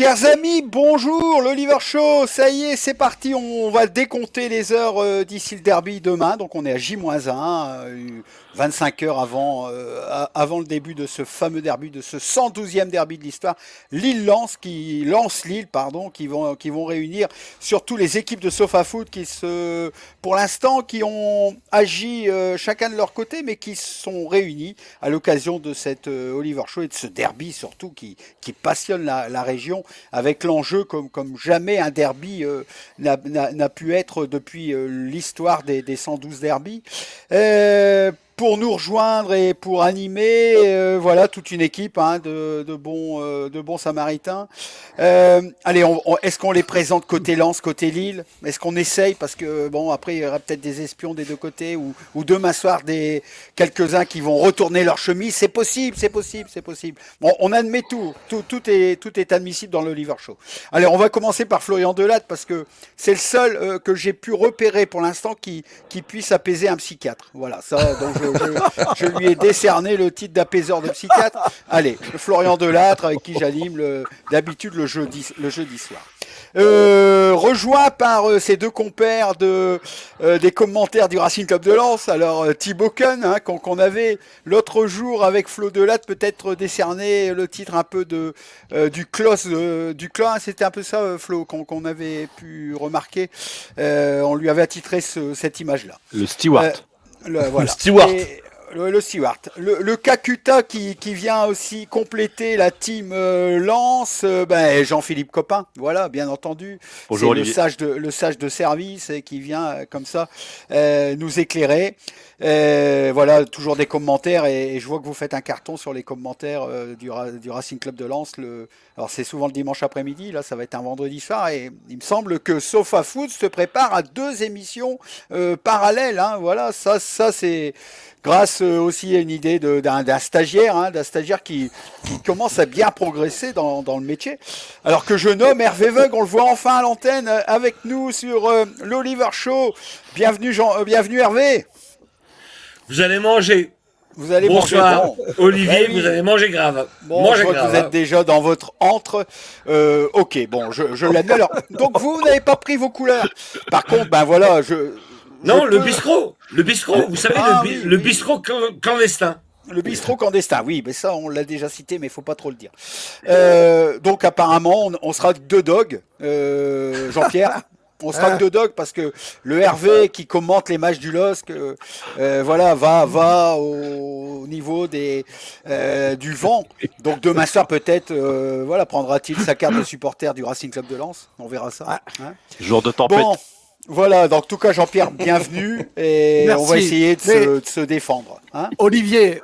Chers amis, bonjour, l'Oliver Show, ça y est, c'est parti, on va décompter les heures d'ici le derby demain, donc on est à J-1, 25 heures avant le début de ce fameux derby, de ce 112e derby de l'histoire, Lille-Lens, Lille, qui vont réunir surtout les équipes de Sofafoot pour l'instant, qui ont agi chacun de leur côté, mais qui sont réunis à l'occasion de cet Oliver Show et de ce derby surtout qui passionne la région, avec l'enjeu comme jamais un derby n'a pu être depuis l'histoire des 112 derbys. Pour nous rejoindre et pour animer, voilà, toute une équipe de bons Samaritains. Allez, est-ce qu'on les présente côté Lens, côté Lille? Est-ce qu'on essaye? Parce que bon, après il y aura peut-être des espions des deux côtés, ou demain soir quelques-uns qui vont retourner leur chemise. C'est possible. Bon, on admet tout est admissible dans l'Oliver Show. Allez, on va commencer par Florian Delatte, parce que c'est le seul que j'ai pu repérer pour l'instant qui puisse apaiser un psychiatre. Voilà, ça, donc je lui ai décerné le titre d'apaiseur de psychiatre. Allez, Florian Delattre, avec qui j'anime d'habitude le jeudi soir. Rejoint par ses deux compères des commentaires du Racing Club de Lens. Alors Thibaut Keun, qu'on avait l'autre jour avec Flo Delatte, peut-être décerné le titre un peu du clos, c'était un peu ça, Flo, qu'on avait pu remarquer. On lui avait attitré cette image-là. Le Stewart. Voilà. Le Stewart. Le Stewart. Le Kakuta qui vient aussi compléter la team Lens, Jean-Philippe Copin, voilà, bien entendu. Bonjour, c'est Olivier. le sage de service et qui vient comme ça nous éclairer. Voilà, toujours des commentaires, et je vois que vous faites un carton sur les commentaires du Racing Club de Lens. Alors c'est souvent le dimanche après-midi, là ça va être un vendredi soir, et il me semble que Sofafoot se prépare à 2 émissions parallèles. Voilà, ça c'est grâce aussi à une idée d'un stagiaire, qui commence à bien progresser dans le métier. Alors que je nomme Hervé Veug, on le voit enfin à l'antenne avec nous sur l'Oliver Show. Bienvenue Hervé. Vous allez manger. Vous allez Bonsoir, manger. bon. Olivier, oui. Vous allez manger grave. Bon, je vois que vous êtes déjà dans votre antre. Ok, bon, je l'admets. Alors, donc vous n'avez pas pris vos couleurs. Par contre, voilà, le bistrot. Le bistrot, vous savez, le bistrot clandestin. Le bistrot clandestin, oui, mais ça, on l'a déjà cité, mais il faut pas trop le dire. Donc, apparemment, on sera 2 dogs, Jean-Pierre. On sera que 2 dogs, parce que le Hervé qui commente les matchs du LOSC, va au niveau du vent. Donc demain soir peut-être, prendra-t-il sa carte de supporter du Racing Club de Lens. On verra ça. Jour de tempête. Bon, voilà. Donc en tout cas, Jean-Pierre, bienvenue, et merci. On va essayer de se défendre. Olivier,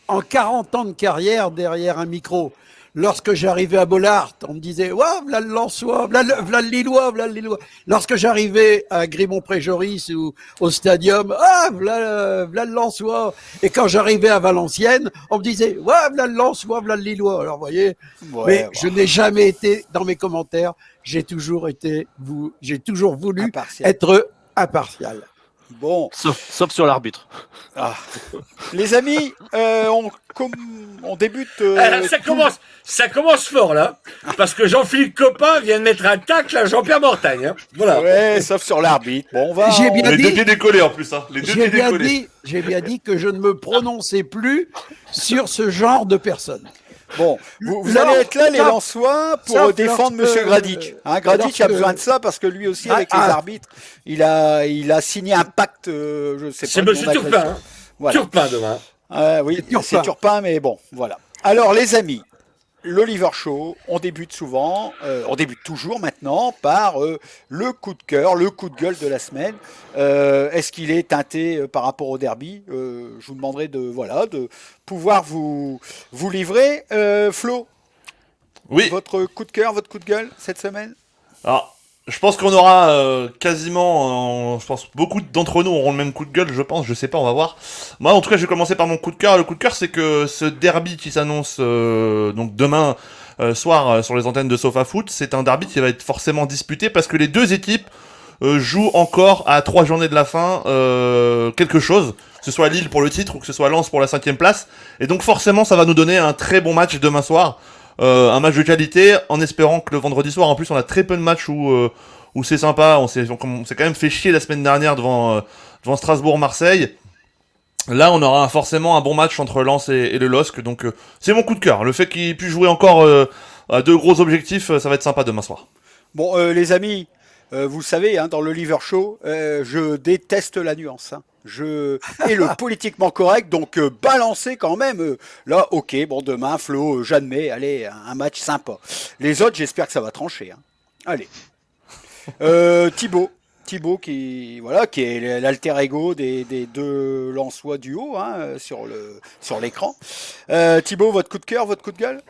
en 40 ans de carrière derrière un micro, lorsque j'arrivais à Bollard, on me disait « Ouah, v'là le Lensois, v'là le Lillois, v'là le Lillois ». Lorsque j'arrivais à Grimont-Pré-Joris ou au Stadium, « Ah, v'là le Lensois ». Et quand j'arrivais à Valenciennes, on me disait « Ouah, v'là le Lensois, v'là le Lillois ». Alors, vous voyez, je n'ai jamais été, dans mes commentaires, j'ai toujours voulu être impartial. Bon. Sauf sur l'arbitre. Les amis, on débute. Ça commence fort là, parce que Jean-Philippe Copin vient de mettre un tacle à Jean-Pierre Mortagne. Voilà. Ouais, sauf sur l'arbitre. Bon, on va. Les 2 pieds décollés en plus. Les 2 pieds décollés. J'ai bien dit que je ne me prononçais plus sur ce genre de personnes. Bon, vous allez être là, les Lensois, pour défendre Monsieur Gradic. Gradic a besoin de ça, parce que lui aussi, avec les arbitres, il a signé un pacte. Je sais pas. C'est Monsieur Turpin. Voilà. Turpin demain. Oui, c'est Turpin, mais bon, voilà. Alors, les amis, l'Oliver Show, on débute toujours maintenant par le coup de cœur, le coup de gueule de la semaine. Est-ce qu'il est teinté par rapport au derby? Je vous demanderai de pouvoir vous livrer. Flo, oui. Votre coup de cœur, votre coup de gueule cette semaine? Alors, je pense qu'on aura quasiment, je pense beaucoup d'entre nous auront le même coup de gueule, je sais pas, on va voir. Moi, en tout cas, je vais commencer par mon coup de cœur. Le coup de cœur, c'est que ce derby qui s'annonce donc demain soir sur les antennes de Sofafoot, c'est un derby qui va être forcément disputé, parce que les 2 équipes jouent encore à 3 journées de la fin quelque chose, que ce soit Lille pour le titre ou que ce soit Lens pour la 5e place, et donc forcément ça va nous donner un très bon match demain soir. un match de qualité, en espérant que le vendredi soir, en plus, on a très peu de matchs où c'est sympa. On s'est quand même fait chier la semaine dernière devant Strasbourg-Marseille. Là, on aura forcément un bon match entre Lens et le LOSC, donc c'est mon coup de cœur. Le fait qu'il puisse jouer encore à deux gros objectifs, ça va être sympa demain soir. Bon, les amis, vous le savez, hein, dans le Liver Show, je déteste la nuance. Hein. Et le politiquement correct, donc balancer quand même. Là, ok, bon, demain, Flo, j'admets, allez, un match sympa. Les autres, j'espère que ça va trancher. Hein. Allez. Thibaut qui est l'alter ego des deux Lensois du haut hein, sur l'écran. Thibaut, votre coup de cœur, votre coup de gueule?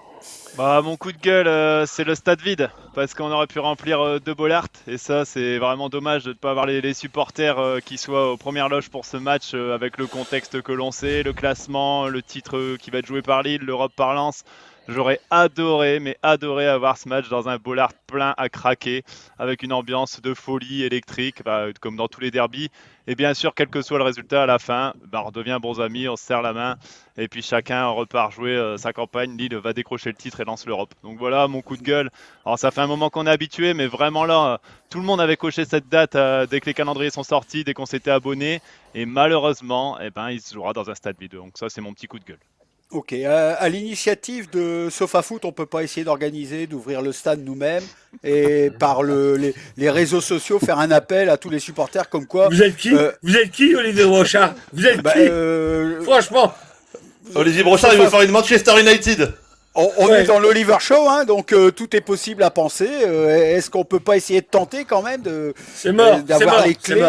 Bah, mon coup de gueule, c'est le stade vide, parce qu'on aurait pu remplir De Bollaert, et ça, c'est vraiment dommage de ne pas avoir les supporters qui soient aux premières loges pour ce match, avec le contexte que l'on sait, le classement, le titre qui va être joué par Lille, l'Europe par Lens. J'aurais adoré, mais adoré avoir ce match dans un Bollaert plein à craquer, avec une ambiance de folie électrique, comme dans tous les derbys. Et bien sûr, quel que soit le résultat à la fin, on redevient bons amis, on se serre la main, et puis chacun repart jouer sa campagne. Lille va décrocher le titre et lance l'Europe. Donc voilà mon coup de gueule. Alors ça fait un moment qu'on est habitué, mais vraiment là, tout le monde avait coché cette date dès que les calendriers sont sortis, dès qu'on s'était abonné. Et malheureusement, il se jouera dans un stade vide. Donc ça, c'est mon petit coup de gueule. Ok, à l'initiative de SofaFoot, on peut pas essayer d'ouvrir le stade nous-mêmes et par les réseaux sociaux faire un appel à tous les supporters comme quoi. Vous êtes qui Vous êtes qui, Olivier Brochard? Vous êtes qui Franchement. Olivier Brochard, il veut faire une Manchester United. On est dans l'Oliver Show, hein, donc tout est possible à penser. Est-ce qu'on peut pas essayer de tenter quand même d'avoir les clés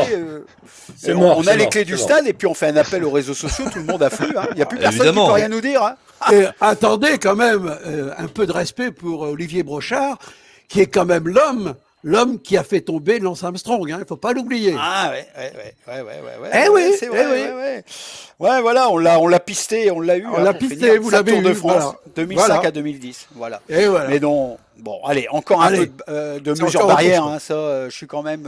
On a les clés du stade et puis on fait un appel aux réseaux sociaux, tout le monde afflue. Il n'y a plus personne qui peut rien nous dire. Hein. Et attendez quand même un peu de respect pour Olivier Brochard, qui est quand même l'homme qui a fait tomber Lance Armstrong. Il ne faut pas l'oublier. Ah ouais. Eh oui, c'est vrai. Ouais, voilà, on l'a pisté, on l'a eu. On l'a pisté, vous l'avez eu. Tour de France, voilà. 2005 à 2010. Voilà. Et voilà. Mais non, bon, allez, encore un peu de mesures barrières. Hein, ça, je suis quand même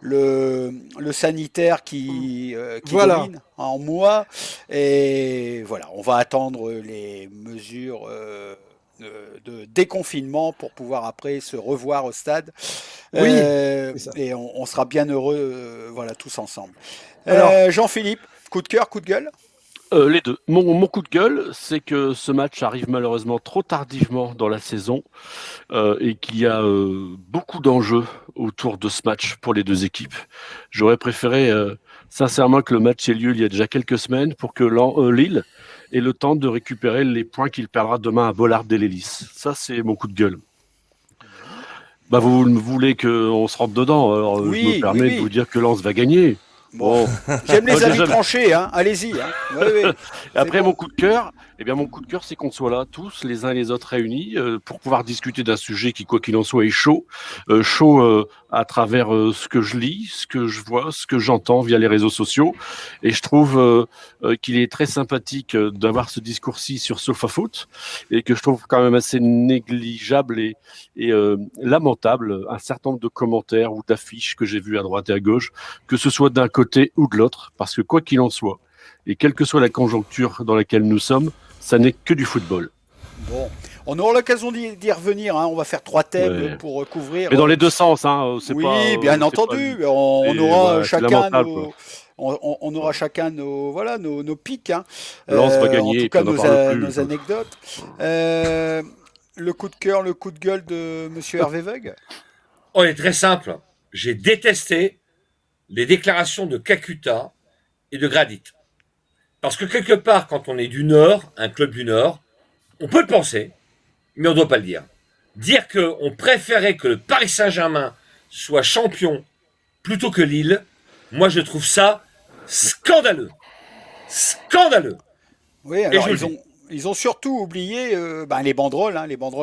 le sanitaire qui domine en moi. Et voilà, on va attendre les mesures de déconfinement pour pouvoir après se revoir au stade. Oui. Et on sera bien heureux, voilà, tous ensemble. Alors, Jean-Philippe, coup de cœur, coup de gueule? Les deux. Mon coup de gueule, c'est que ce match arrive malheureusement trop tardivement dans la saison et qu'il y a beaucoup d'enjeux autour de ce match pour les deux équipes. J'aurais préféré sincèrement que le match ait lieu il y a déjà quelques semaines pour que Lille ait le temps de récupérer les points qu'il perdra demain à Bollaert et l'Hélice. Ça, c'est mon coup de gueule. Vous voulez qu'on se rentre dedans, alors je me permets de vous dire que Lens va gagner. Bon. J'aime les avis tranchés, hein. Allez-y. Hein. Oui. Après, mon coup de cœur, c'est qu'on soit là, tous, les uns et les autres réunis, pour pouvoir discuter d'un sujet qui, quoi qu'il en soit, est chaud. Chaud à travers ce que je lis, ce que je vois, ce que j'entends via les réseaux sociaux. Et je trouve qu'il est très sympathique d'avoir ce discours-ci sur SofaFoot, et que je trouve quand même assez négligeable et lamentable un certain nombre de commentaires ou d'affiches que j'ai vues à droite et à gauche, que ce soit d'un côté ou de l'autre, parce que quoi qu'il en soit, et quelle que soit la conjoncture dans laquelle nous sommes, ça n'est que du football. Bon, on aura l'occasion d'y revenir, hein. On va faire 3 thèmes pour couvrir. Mais dans les deux sens, hein. Bien entendu, on aura chacun on aura chacun nos pics, hein. Lens va gagner, en tout cas nos anecdotes. Le coup de cœur, le coup de gueule de Monsieur Hervé Veug. On est très simple. J'ai détesté les déclarations de Kakuta et de Gradit. Parce que quelque part, quand on est du Nord, un club du Nord, on peut le penser, mais on ne doit pas le dire. Dire qu'on préférait que le Paris Saint-Germain soit champion plutôt que Lille, moi je trouve ça scandaleux. Scandaleux. Oui, alors ils ont surtout oublié les banderoles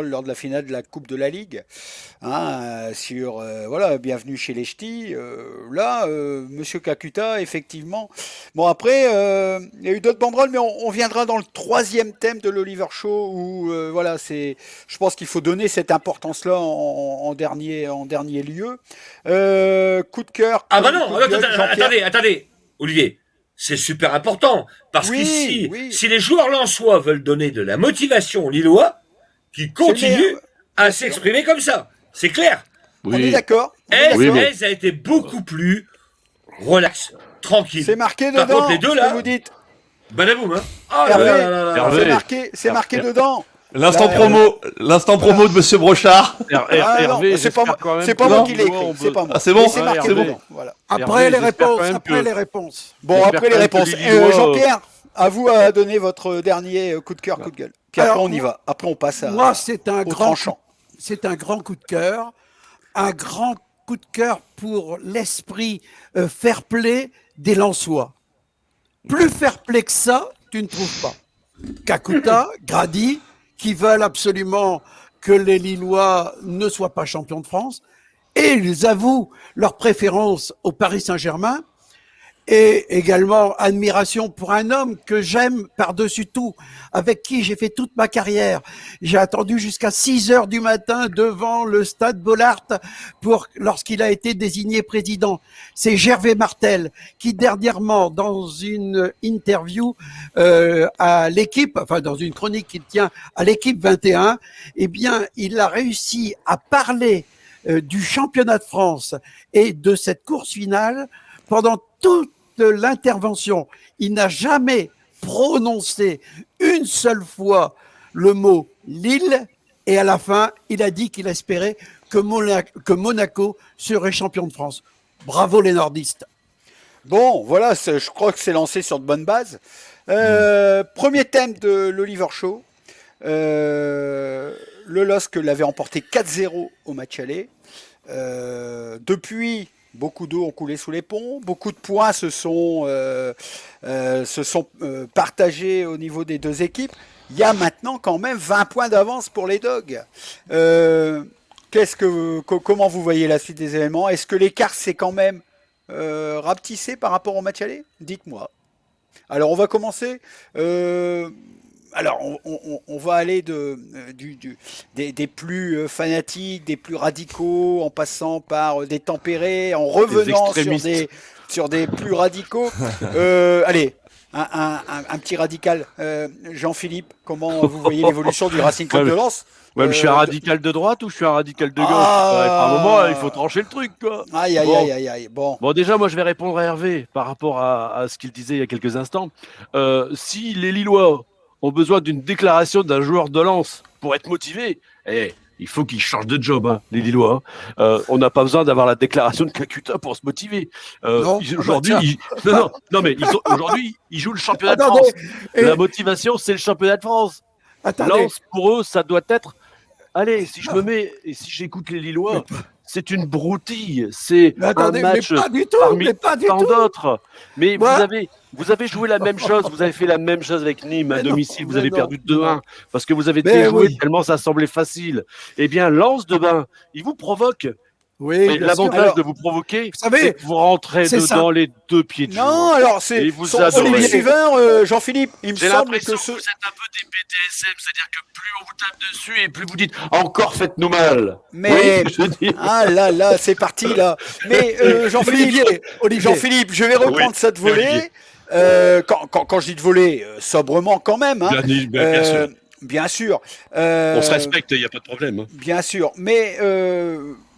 lors de la finale de la Coupe de la Ligue, sur bienvenue chez les Ch'tis. Monsieur Kakuta, effectivement. Bon après, il y a eu d'autres banderoles, mais on viendra dans le 3e thème de l'Oliver Show où je pense qu'il faut donner cette importance-là en dernier lieu. Coup de cœur. Attendez, Olivier. C'est super important, parce qu'ici, si les joueurs lensois veulent donner de la motivation aux Lillois, qui continue meilleur. à s'exprimer comme ça. C'est clair. On est d'accord. Aise a été beaucoup plus relax, tranquille. C'est marqué Par dedans. contre, les deux ce là, que vous dites. badaboum, hein. Oh Hervé, là là là là là. Hervé. C'est marqué dedans. L'instant Là, promo de Monsieur Brochard. Ah, non, Hervé, c'est pas moi, j'espère quand même c'est pas que moi les qui l'ai Lillois écrit, ont c'est pas moi. Ah, c'est bon. Mais c'est marqué Hervé. dedans. Voilà. Après Hervé, les j'espère quand réponses, même après que- les réponses. Bon, J'espère après les quand même que réponses. les Lillois, Jean-Pierre, à vous à donner votre dernier coup de cœur, coup de gueule. Puis après Alors, on y va. Après on passe à Moi, c'est un au grand tranchant. c'est un grand coup de cœur, un grand coup de cœur pour l'esprit fair play des Lensois. Plus fair play que ça, tu ne trouves pas. Kakuta, Grady, qui veulent absolument que les Lillois ne soient pas champions de France, et ils avouent leur préférence au Paris Saint-Germain, et également admiration pour un homme que j'aime par-dessus tout, avec qui j'ai fait toute ma carrière. J'ai attendu jusqu'à 6 heures du matin devant le stade Bollaert lorsqu'il a été désigné président. C'est Gervais Martel qui dernièrement, dans une interview à l'équipe, enfin dans une chronique qu'il tient à l'équipe 21, eh bien, il a réussi à parler du championnat de France et de cette course finale pendant toute l'intervention. Il n'a jamais prononcé une seule fois le mot Lille, et à la fin, il a dit qu'il espérait que Monaco serait champion de France. Bravo les nordistes. Bon, voilà, je crois que c'est lancé sur de bonnes bases. Premier thème de l'Oliver Show. Le LOSC l'avait emporté 4-0 au match aller. Depuis, beaucoup d'eau ont coulé sous les ponts, beaucoup de points se sont partagés au niveau des deux équipes. Il y a maintenant quand même 20 points d'avance pour les Dogs. Comment vous voyez la suite des événements? Est-ce que l'écart s'est quand même rapetissé par rapport au match aller? Dites-moi. Alors on va commencer. Alors, on va aller des plus fanatiques, des plus radicaux, en passant par des tempérés, en revenant sur des plus radicaux. Allez, un petit radical. Jean-Philippe, comment vous voyez l'évolution du Racing Club de Lens? Ouais, mais je suis un radical de droite ou je suis un radical de gauche? Ah. Ouais, à un moment, il faut trancher le truc, quoi. Aïe, aïe, Bon. aïe, aïe, aïe. Bon. Bon, déjà, moi, je vais répondre à Hervé par rapport à ce qu'il disait il y a quelques instants. Si les Lillois ont besoin d'une déclaration d'un joueur de Lens pour être motivé, il faut qu'ils changent de job, hein, les Lillois. On n'a pas besoin d'avoir la déclaration de Kakuta pour se motiver. Non. Aujourd'hui, aujourd'hui, ils jouent le championnat de Attendez, France. et- La motivation, c'est le championnat de France. Attendez, Lens, pour eux, ça doit être. Allez, si je me mets et si j'écoute les Lillois, c'est une broutille. C'est mais attendez, un mais match pas du tout, parmi mais pas du tant tout. d'autres. Mais Ouais. vous avez joué la même chose. Vous avez fait la même chose avec Nîmes à Mais non, domicile. Vous mais avez non. perdu 2-1 parce que vous avez Mais déjoué oui. tellement ça semblait facile. Eh bien, Lens de Bain, il vous provoque. Oui, Et bien sûr. l'avantage Alors, de vous provoquer, vous savez, c'est que vous rentrez c'est dedans les deux pieds de Non, jour. alors c'est Et vous sont adorez. les suivants, Jean-Philippe. Il me J'ai semble l'impression que que ce... vous êtes un peu des BDSM, c'est-à-dire que plus on vous tape dessus et plus vous dites encore faites-nous mal. Mais- Vous voyez ce que je veux dire Ah là là, c'est parti là. Mais Jean-Philippe, Olivier, Jean-Philippe, je vais reprendre ça de voler. Quand je dis de voler, sobrement quand même. Hein. Bien sûr. Bien sûr. On se respecte, il n'y a pas de problème. Bien sûr. Mais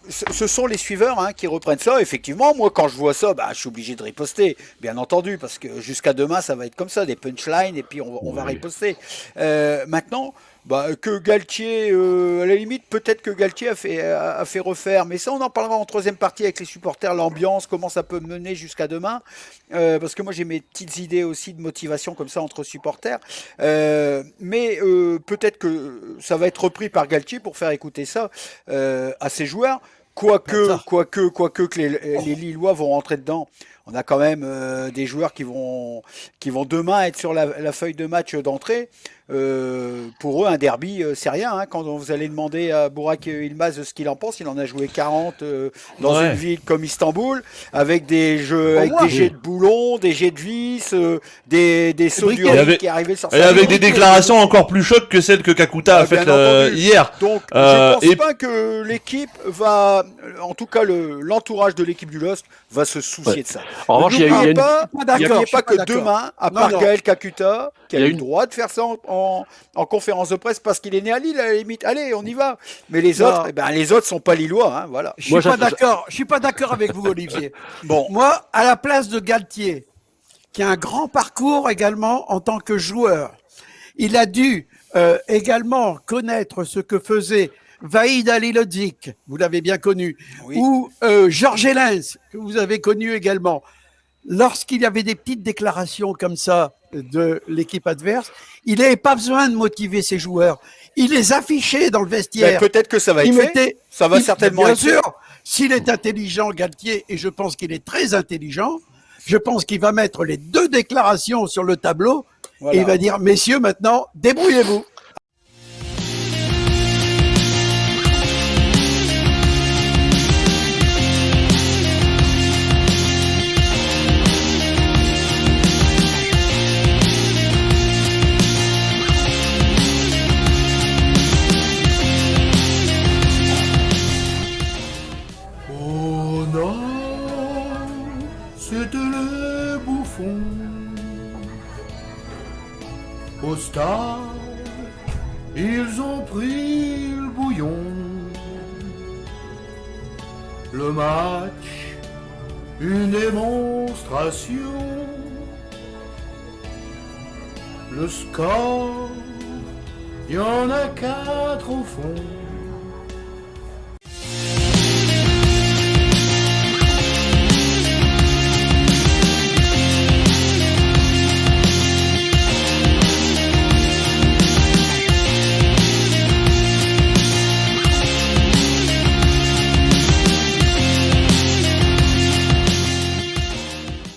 ce sont les suiveurs qui reprennent ça. Effectivement, moi, quand je vois ça, je suis obligé de riposter, bien entendu, parce que jusqu'à demain, ça va être comme ça, des punchlines, et puis on va riposter. Maintenant, que Galtier, à la limite, peut-être que Galtier a fait refaire, mais ça, on en parlera en troisième partie avec les supporters, l'ambiance, comment ça peut mener jusqu'à demain, parce que moi, j'ai mes petites idées aussi de motivation comme ça entre supporters, mais peut-être que ça va être repris par Galtier pour faire écouter ça à ses joueurs. Quoique que les Lillois vont rentrer dedans. On a quand même des joueurs qui vont demain être sur la feuille de match d'entrée. Pour eux, un derby, c'est rien. Quand vous allez demander à Burak Yılmaz ce qu'il en pense, il en a joué 40 dans une ville comme Istanbul, avec des jeux, avec des jets de boulons, des jets de vis, des sauts du riz qui arrivaient sur sa Et avec ligne. des déclarations encore plus chocs que celles que Kakuta a Bien faites entendu. hier. Donc, je pense et- pas que l'équipe va, en tout cas l'entourage de l'équipe du LOSC va se soucier de ça. En revanche, il y a N'oubliez une. pas, d'accord, n'oubliez je suis pas pas que d'accord. demain, à Non, part non. Gaël Kakuta, qui a Il y a eu une- le droit de faire ça en conférence de presse parce qu'il est né à Lille, à la limite. Allez, on y va. Mais les Non. autres, les autres sont pas lillois, hein, voilà. Je Moi, suis pas d'accord. Je suis pas d'accord avec vous, Olivier. Bon, Moi, à la place de Galtier, qui a un grand parcours également en tant que joueur, il a dû également connaître ce que faisait Vahid Halilhodžić, vous l'avez bien connu, oui. ou Georges Hélens, que vous avez connu également. Lorsqu'il y avait des petites déclarations comme ça de l'équipe adverse, il n'avait pas besoin de motiver ses joueurs. Il les affichait dans le Ben, vestiaire. peut-être que ça va être Il fait. mettait, Ça va il- certainement bien être fait. sûr, s'il est intelligent, Galtier, et je pense qu'il est très intelligent, je pense qu'il va mettre les deux déclarations sur le tableau Voilà. et il va dire, messieurs, maintenant, débrouillez-vous. Oh non, c'était les bouffons. Au stade, ils ont pris le bouillon. Le match, une démonstration. Le score, il y en a 4 au fond.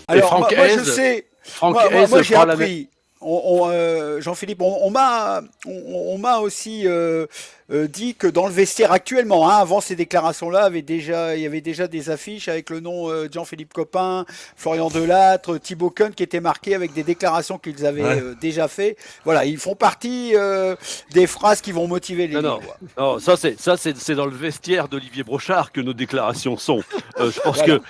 Alors, Franck moi, je Hez, sais, Franck moi, Hez j'ai prend la appris. Jean-Philippe, on m'a aussi dit que dans le vestiaire actuellement, hein, avant ces déclarations-là, il y avait déjà des affiches avec le nom de Jean-Philippe Copin, Florian Delattre, Thibaut Cohn qui étaient marqués avec des déclarations qu'ils avaient Ouais. déjà fait. Voilà, ils font partie des phrases qui vont motiver les Non, Lillois. non, c'est dans le vestiaire d'Olivier Brochard que nos déclarations sont. Je pense Voilà. que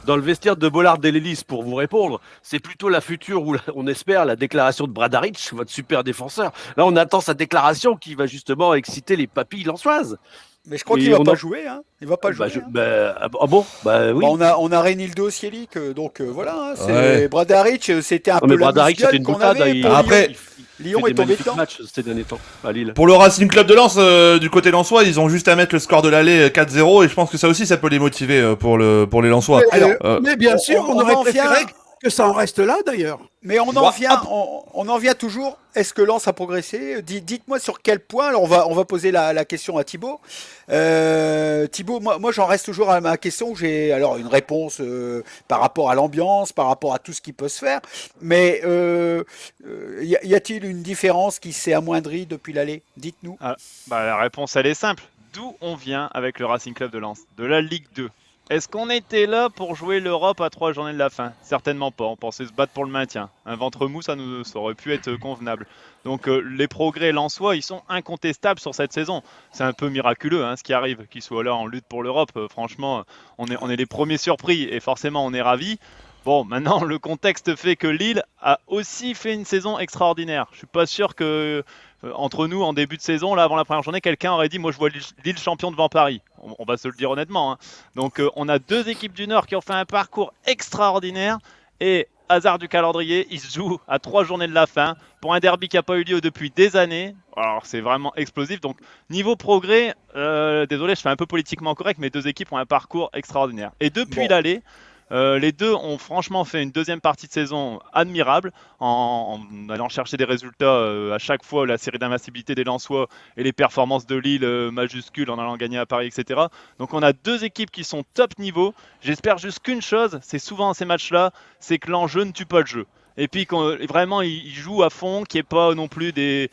dans le vestiaire de Bollard Delelis, pour vous répondre, c'est plutôt la future ou on espère la déclaration de Bradaric, votre super défenseur. Là, on attend sa déclaration qui va justement exciter les papilles lensoises. Mais je crois Et qu'il va on pas en- jouer, hein. Il va pas jouer. hein. Ah bon, bah oui. On a Renildo Sielik, donc voilà. Hein, Ouais. Bradaric, c'était un Non, peu mais la Bradaric, c'était une qu'on boutade. avait Il- pour Après- Lyon. il Lyon fait est des tombé magnifiques dedans. matchs ces derniers temps à Lille. Pour le Racing Club de Lens, du côté lensois, ils ont juste à mettre le score de l'aller 4-0 et je pense que ça aussi, ça peut les motiver pour les Lensois. Mais bien sûr, on aurait en vient- préféré que ça en reste là, d'ailleurs. Mais on en vient toujours. Est-ce que Lens a progressé? Dites-moi sur quel point. Alors on va poser la question à Thibaut. Thibaut, moi j'en reste toujours à ma question. J'ai alors une réponse par rapport à l'ambiance, par rapport à tout ce qui peut se faire. Mais y a-t-il une différence qui s'est amoindrie depuis l'aller? Dites-nous. Bah, la réponse, elle est simple. D'où on vient avec le Racing Club de Lens? De la Ligue 2. Est-ce qu'on était là pour jouer l'Europe à 3 journées de la fin? Certainement pas. On pensait se battre pour le maintien. Un ventre mou, ça aurait pu être convenable. Donc les progrès lensois, ils sont incontestables sur cette saison. C'est un peu miraculeux ce qui arrive, qu'ils soient là en lutte pour l'Europe. Franchement, on est les premiers surpris et forcément on est ravis. Bon, maintenant le contexte fait que Lille a aussi fait une saison extraordinaire. Je suis pas sûr que entre nous en début de saison, là avant la première journée, quelqu'un aurait dit moi je vois Lille champion devant Paris. On va se le dire honnêtement. Donc on a deux équipes du Nord qui ont fait un parcours extraordinaire et hasard du calendrier, ils se jouent à 3 journées de la fin pour un derby qui n'a pas eu lieu depuis des années. Alors c'est vraiment explosif. Donc niveau progrès, désolé, je fais un peu politiquement correct, mais deux équipes ont un parcours extraordinaire. Et depuis l'aller, les deux ont franchement fait une deuxième partie de saison admirable en allant chercher des résultats à chaque fois, la série d'invincibilité des Lensois et les performances de Lille majuscules en allant gagner à Paris, etc. Donc on a deux équipes qui sont top niveau. J'espère juste qu'une chose, c'est souvent ces matchs-là, c'est que l'enjeu ne tue pas le jeu. Et puis vraiment ils jouent à fond, qu'il n'y ait pas non plus des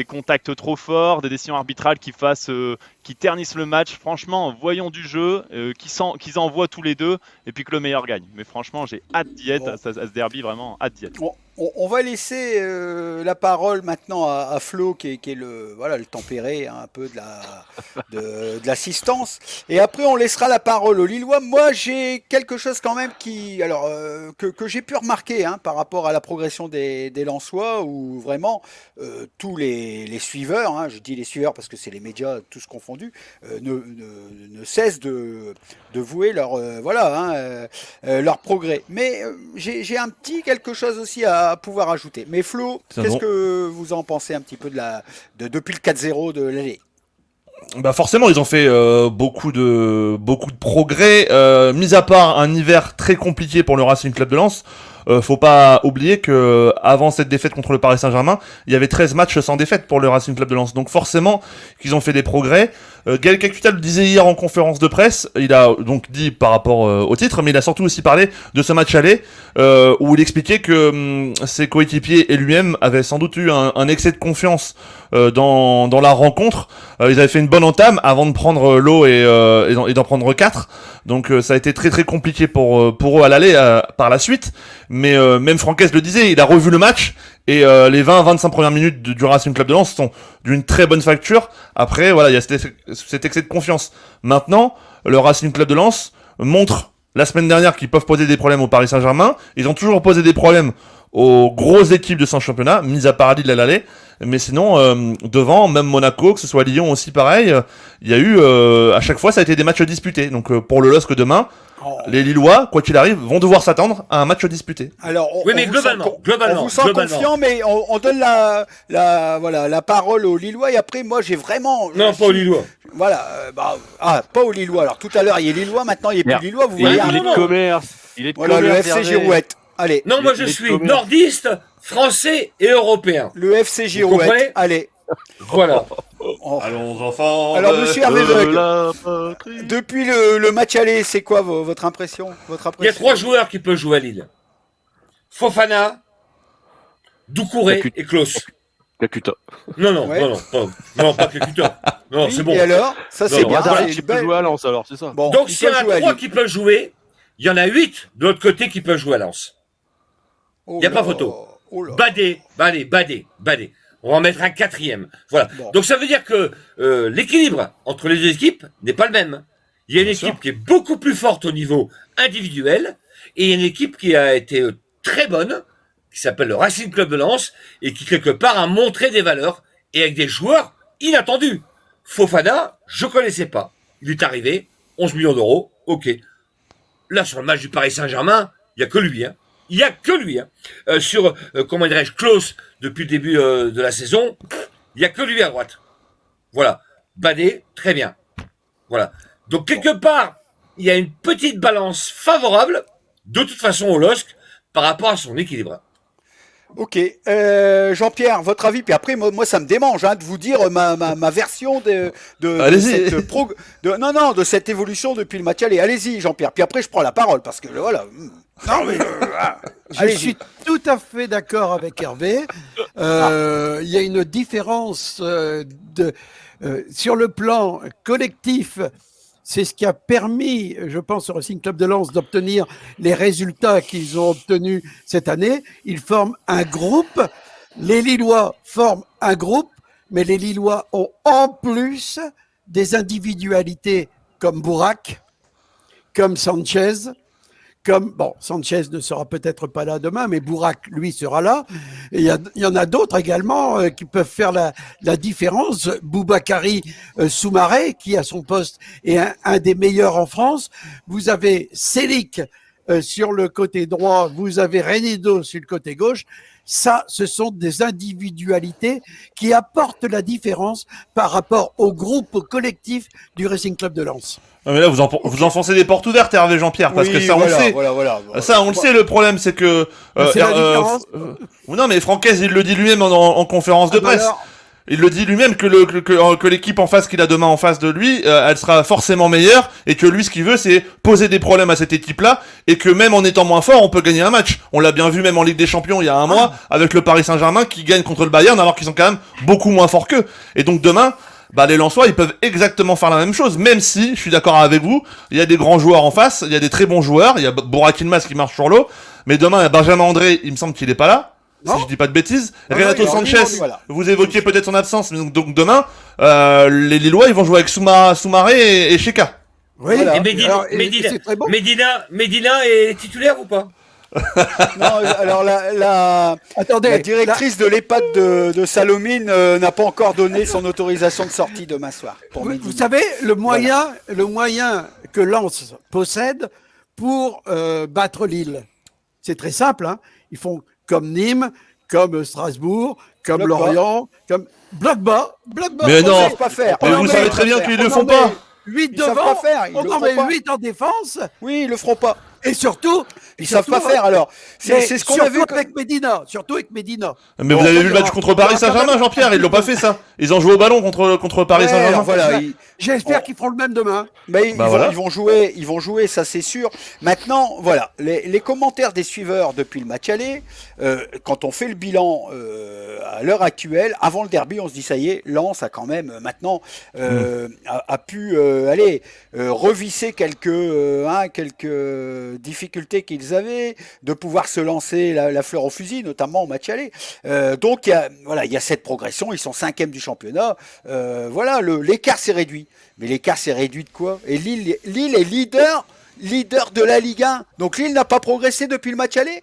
contacts trop forts, des décisions arbitrales qui ternissent le match. Franchement, voyons du jeu, qu'ils envoient tous les deux, et puis que le meilleur gagne. Mais franchement, j'ai hâte d'y être, Bon. à ce derby, vraiment hâte d'y être. On va laisser la parole maintenant à Flo, qui est le tempéré hein, un peu de l'assistance. Et après, on laissera la parole aux Lillois. Moi, j'ai quelque chose quand même que j'ai pu remarquer hein, par rapport à la progression des Lensois, où vraiment tous les suiveurs, hein, je dis les suiveurs parce que c'est les médias tous confondus, ne cessent de vouer leur progrès. Mais j'ai un petit quelque chose aussi à pouvoir ajouter. Mais Flo, qu'est-ce que vous en pensez un petit peu depuis le 4-0 de l'année? Bah forcément, ils ont fait beaucoup de progrès, mis à part un hiver très compliqué pour le Racing Club de Lens. Faut pas oublier que avant cette défaite contre le Paris Saint-Germain, il y avait 13 matchs sans défaite pour le Racing Club de Lens. Donc forcément qu'ils ont fait des progrès. Gaël Kakuta le disait hier en conférence de presse, il a donc dit par rapport au titre, mais il a surtout aussi parlé de ce match aller, où il expliquait que ses coéquipiers et lui-même avaient sans doute eu un excès de confiance dans la rencontre. Ils avaient fait une bonne entame avant de prendre l'eau et d'en prendre 4. Donc ça a été très très compliqué pour eux à l'aller par la suite. Mais même Franquès le disait, il a revu le match et les 20-25 premières minutes du Racing Club de Lens sont d'une très bonne facture. Après, voilà, il y a cet excès de confiance. Maintenant, le Racing Club de Lens montre la semaine dernière qu'ils peuvent poser des problèmes au Paris Saint-Germain. Ils ont toujours posé des problèmes aux grosses équipes de son championnat, mis à part Lille à l'aller. Mais sinon, devant, même Monaco, que ce soit Lyon aussi pareil, il y a eu, à chaque fois, ça a été des matchs disputés. Donc pour le LOSC demain, les Lillois, quoi qu'il arrive, vont devoir s'attendre à un match disputé. Alors, Oui, mais globalement, on vous sent confiant, mais on donne la parole aux Lillois et après, moi, j'ai vraiment. Non, pas aux Lillois. Voilà, pas aux Lillois. Alors tout à l'heure, il est Lillois, maintenant il est plus Lillois. Vous voyez. Il est de commerce. Voilà, le FC Girouette. Allez. Non, moi je suis nordiste, français et européen. Le FC Girouette. Allez. Voilà. Allons enfants. Alors, monsieur Hervé Veug, depuis le match aller, c'est quoi votre impression? Il y a 3 joueurs qui peuvent jouer à Lille. Fofana, Doucouré et Klaus. Kakuta. Non, pas Kakuta. Non, oui, c'est bon. Et alors, ça c'est bien. Tu peux jouer à Lens alors, c'est ça. Bon, donc s'il y en a 3 qui peuvent jouer, il y en a 8 de l'autre côté qui peuvent jouer à Lens. Il n'y a pas photo. Badé. On va en mettre un 4e. Voilà. Bon. Donc ça veut dire que l'équilibre entre les deux équipes n'est pas le même. Il y a une équipe qui est beaucoup plus forte au niveau individuel et il y a une équipe qui a été très bonne, qui s'appelle le Racing Club de Lens et qui quelque part a montré des valeurs et avec des joueurs inattendus. Fofana, je connaissais pas. Il est arrivé, 11 millions d'euros, ok. Là, sur le match du Paris Saint-Germain, il n'y a que lui. Il n'y a que lui. Sur, comment dirais-je, Klaus, depuis le début de la saison, il n'y a que lui à droite. Voilà. Badé, très bien. Voilà. Donc, quelque part, il y a une petite balance favorable, de toute façon, au LOSC, par rapport à son équilibre. Ok. Jean-Pierre, votre avis, puis après, moi ça me démange de vous dire ma version de cette évolution depuis le match. Allez-y, Jean-Pierre. Puis après, je prends la parole, parce que voilà... Non, mais je suis tout à fait d'accord avec Hervé. Il y a une différence sur le plan collectif. C'est ce qui a permis, je pense, au Racing Club de Lens d'obtenir les résultats qu'ils ont obtenus cette année. Ils forment un groupe. Les Lillois forment un groupe, mais les Lillois ont en plus des comme Bourak, comme Sanchez. Sanchez ne sera peut-être pas là demain, mais Bourak, lui, sera là. Et il y en a d'autres également qui peuvent faire la différence. Boubakary Soumaré, qui à son poste est un des meilleurs en France. Vous avez Selic sur le côté droit, vous avez Renido sur le côté gauche. Ça, ce sont des individualités qui apportent la différence par rapport au groupe collectif du Racing Club de Lens. Non mais là vous enfoncez des portes ouvertes, Hervé Jean-Pierre, parce que ça on le sait. Voilà. Ça on le sait. Le problème c'est que c'est la différence. Non mais Franquès il le dit lui-même en conférence de presse. Il le dit lui-même que l'équipe en face qu'il a demain en face de lui, elle sera forcément meilleure et que lui ce qu'il veut c'est poser des problèmes à cette équipe-là et que même en étant moins fort on peut gagner un match. On l'a bien vu même en Ligue des Champions il y a un mois avec le Paris Saint-Germain qui gagne contre le Bayern alors qu'ils sont quand même beaucoup moins forts qu'eux. Et donc demain, les Lensois ils peuvent exactement faire la même chose, même si je suis d'accord avec vous, il y a des grands joueurs en face, il y a des très bons joueurs, il y a Burak Yilmaz qui marche sur l'eau, mais demain il y a Benjamin André, il me semble qu'il est pas là. si Non. je dis pas de bêtises. Non, Renato non, Sanchez, voilà. vous évoquiez peut-être son absence, mais donc demain, les Lillois ils vont jouer avec Soumaré et Sheka. Oui, Voilà. Et Medina, Alors, et Medina, c'est très bon. Medina est titulaire ou pas? Non, alors la Attendez, directrice de l'EHPAD de Salomine n'a pas encore donné son autorisation de sortie demain soir. Pour vous Medina. savez, le moyen que Lens possède pour battre Lille, c'est très simple. Hein. Ils font comme Nîmes, comme Strasbourg, comme Bloc bas. Lorient, comme bloc bas. Mais Ils non. savent pas faire. Mais non, vous mais- savez très bien qu'ils le font pas. 8 Ils savent devant, pas faire, ils on le en font met pas. 8 en défense, Oui, ils le feront pas. et surtout, Ils savent pas faire. Alors, c'est ce qu'on a vu. avec Medina, surtout avec Medina. Mais Bon, vous avez il vu y le match aura- contre il y Paris aura Saint-Germain, quand même Jean-Pierre, un ils l'ont pas petit fait ça. Ils ont joué au ballon contre Paris Ouais, Saint-Germain. alors voilà, J'espère qu'ils feront le même demain. Mais Bah voilà. ils vont jouer, ça c'est sûr. Maintenant, voilà, les commentaires des suiveurs depuis le match aller, quand on fait le bilan à l'heure actuelle, avant le derby, on se dit ça y est, Lens a quand même maintenant a pu revisser quelques difficultés qu'ils avaient, de pouvoir se lancer la fleur au fusil, notamment au match aller. Donc il y a cette progression, ils sont 5e du championnat. Voilà, l'écart s'est réduit. Mais l'écart s'est réduit de quoi? Et Lille est leader de la Ligue 1. Donc Lille n'a pas progressé depuis le match aller.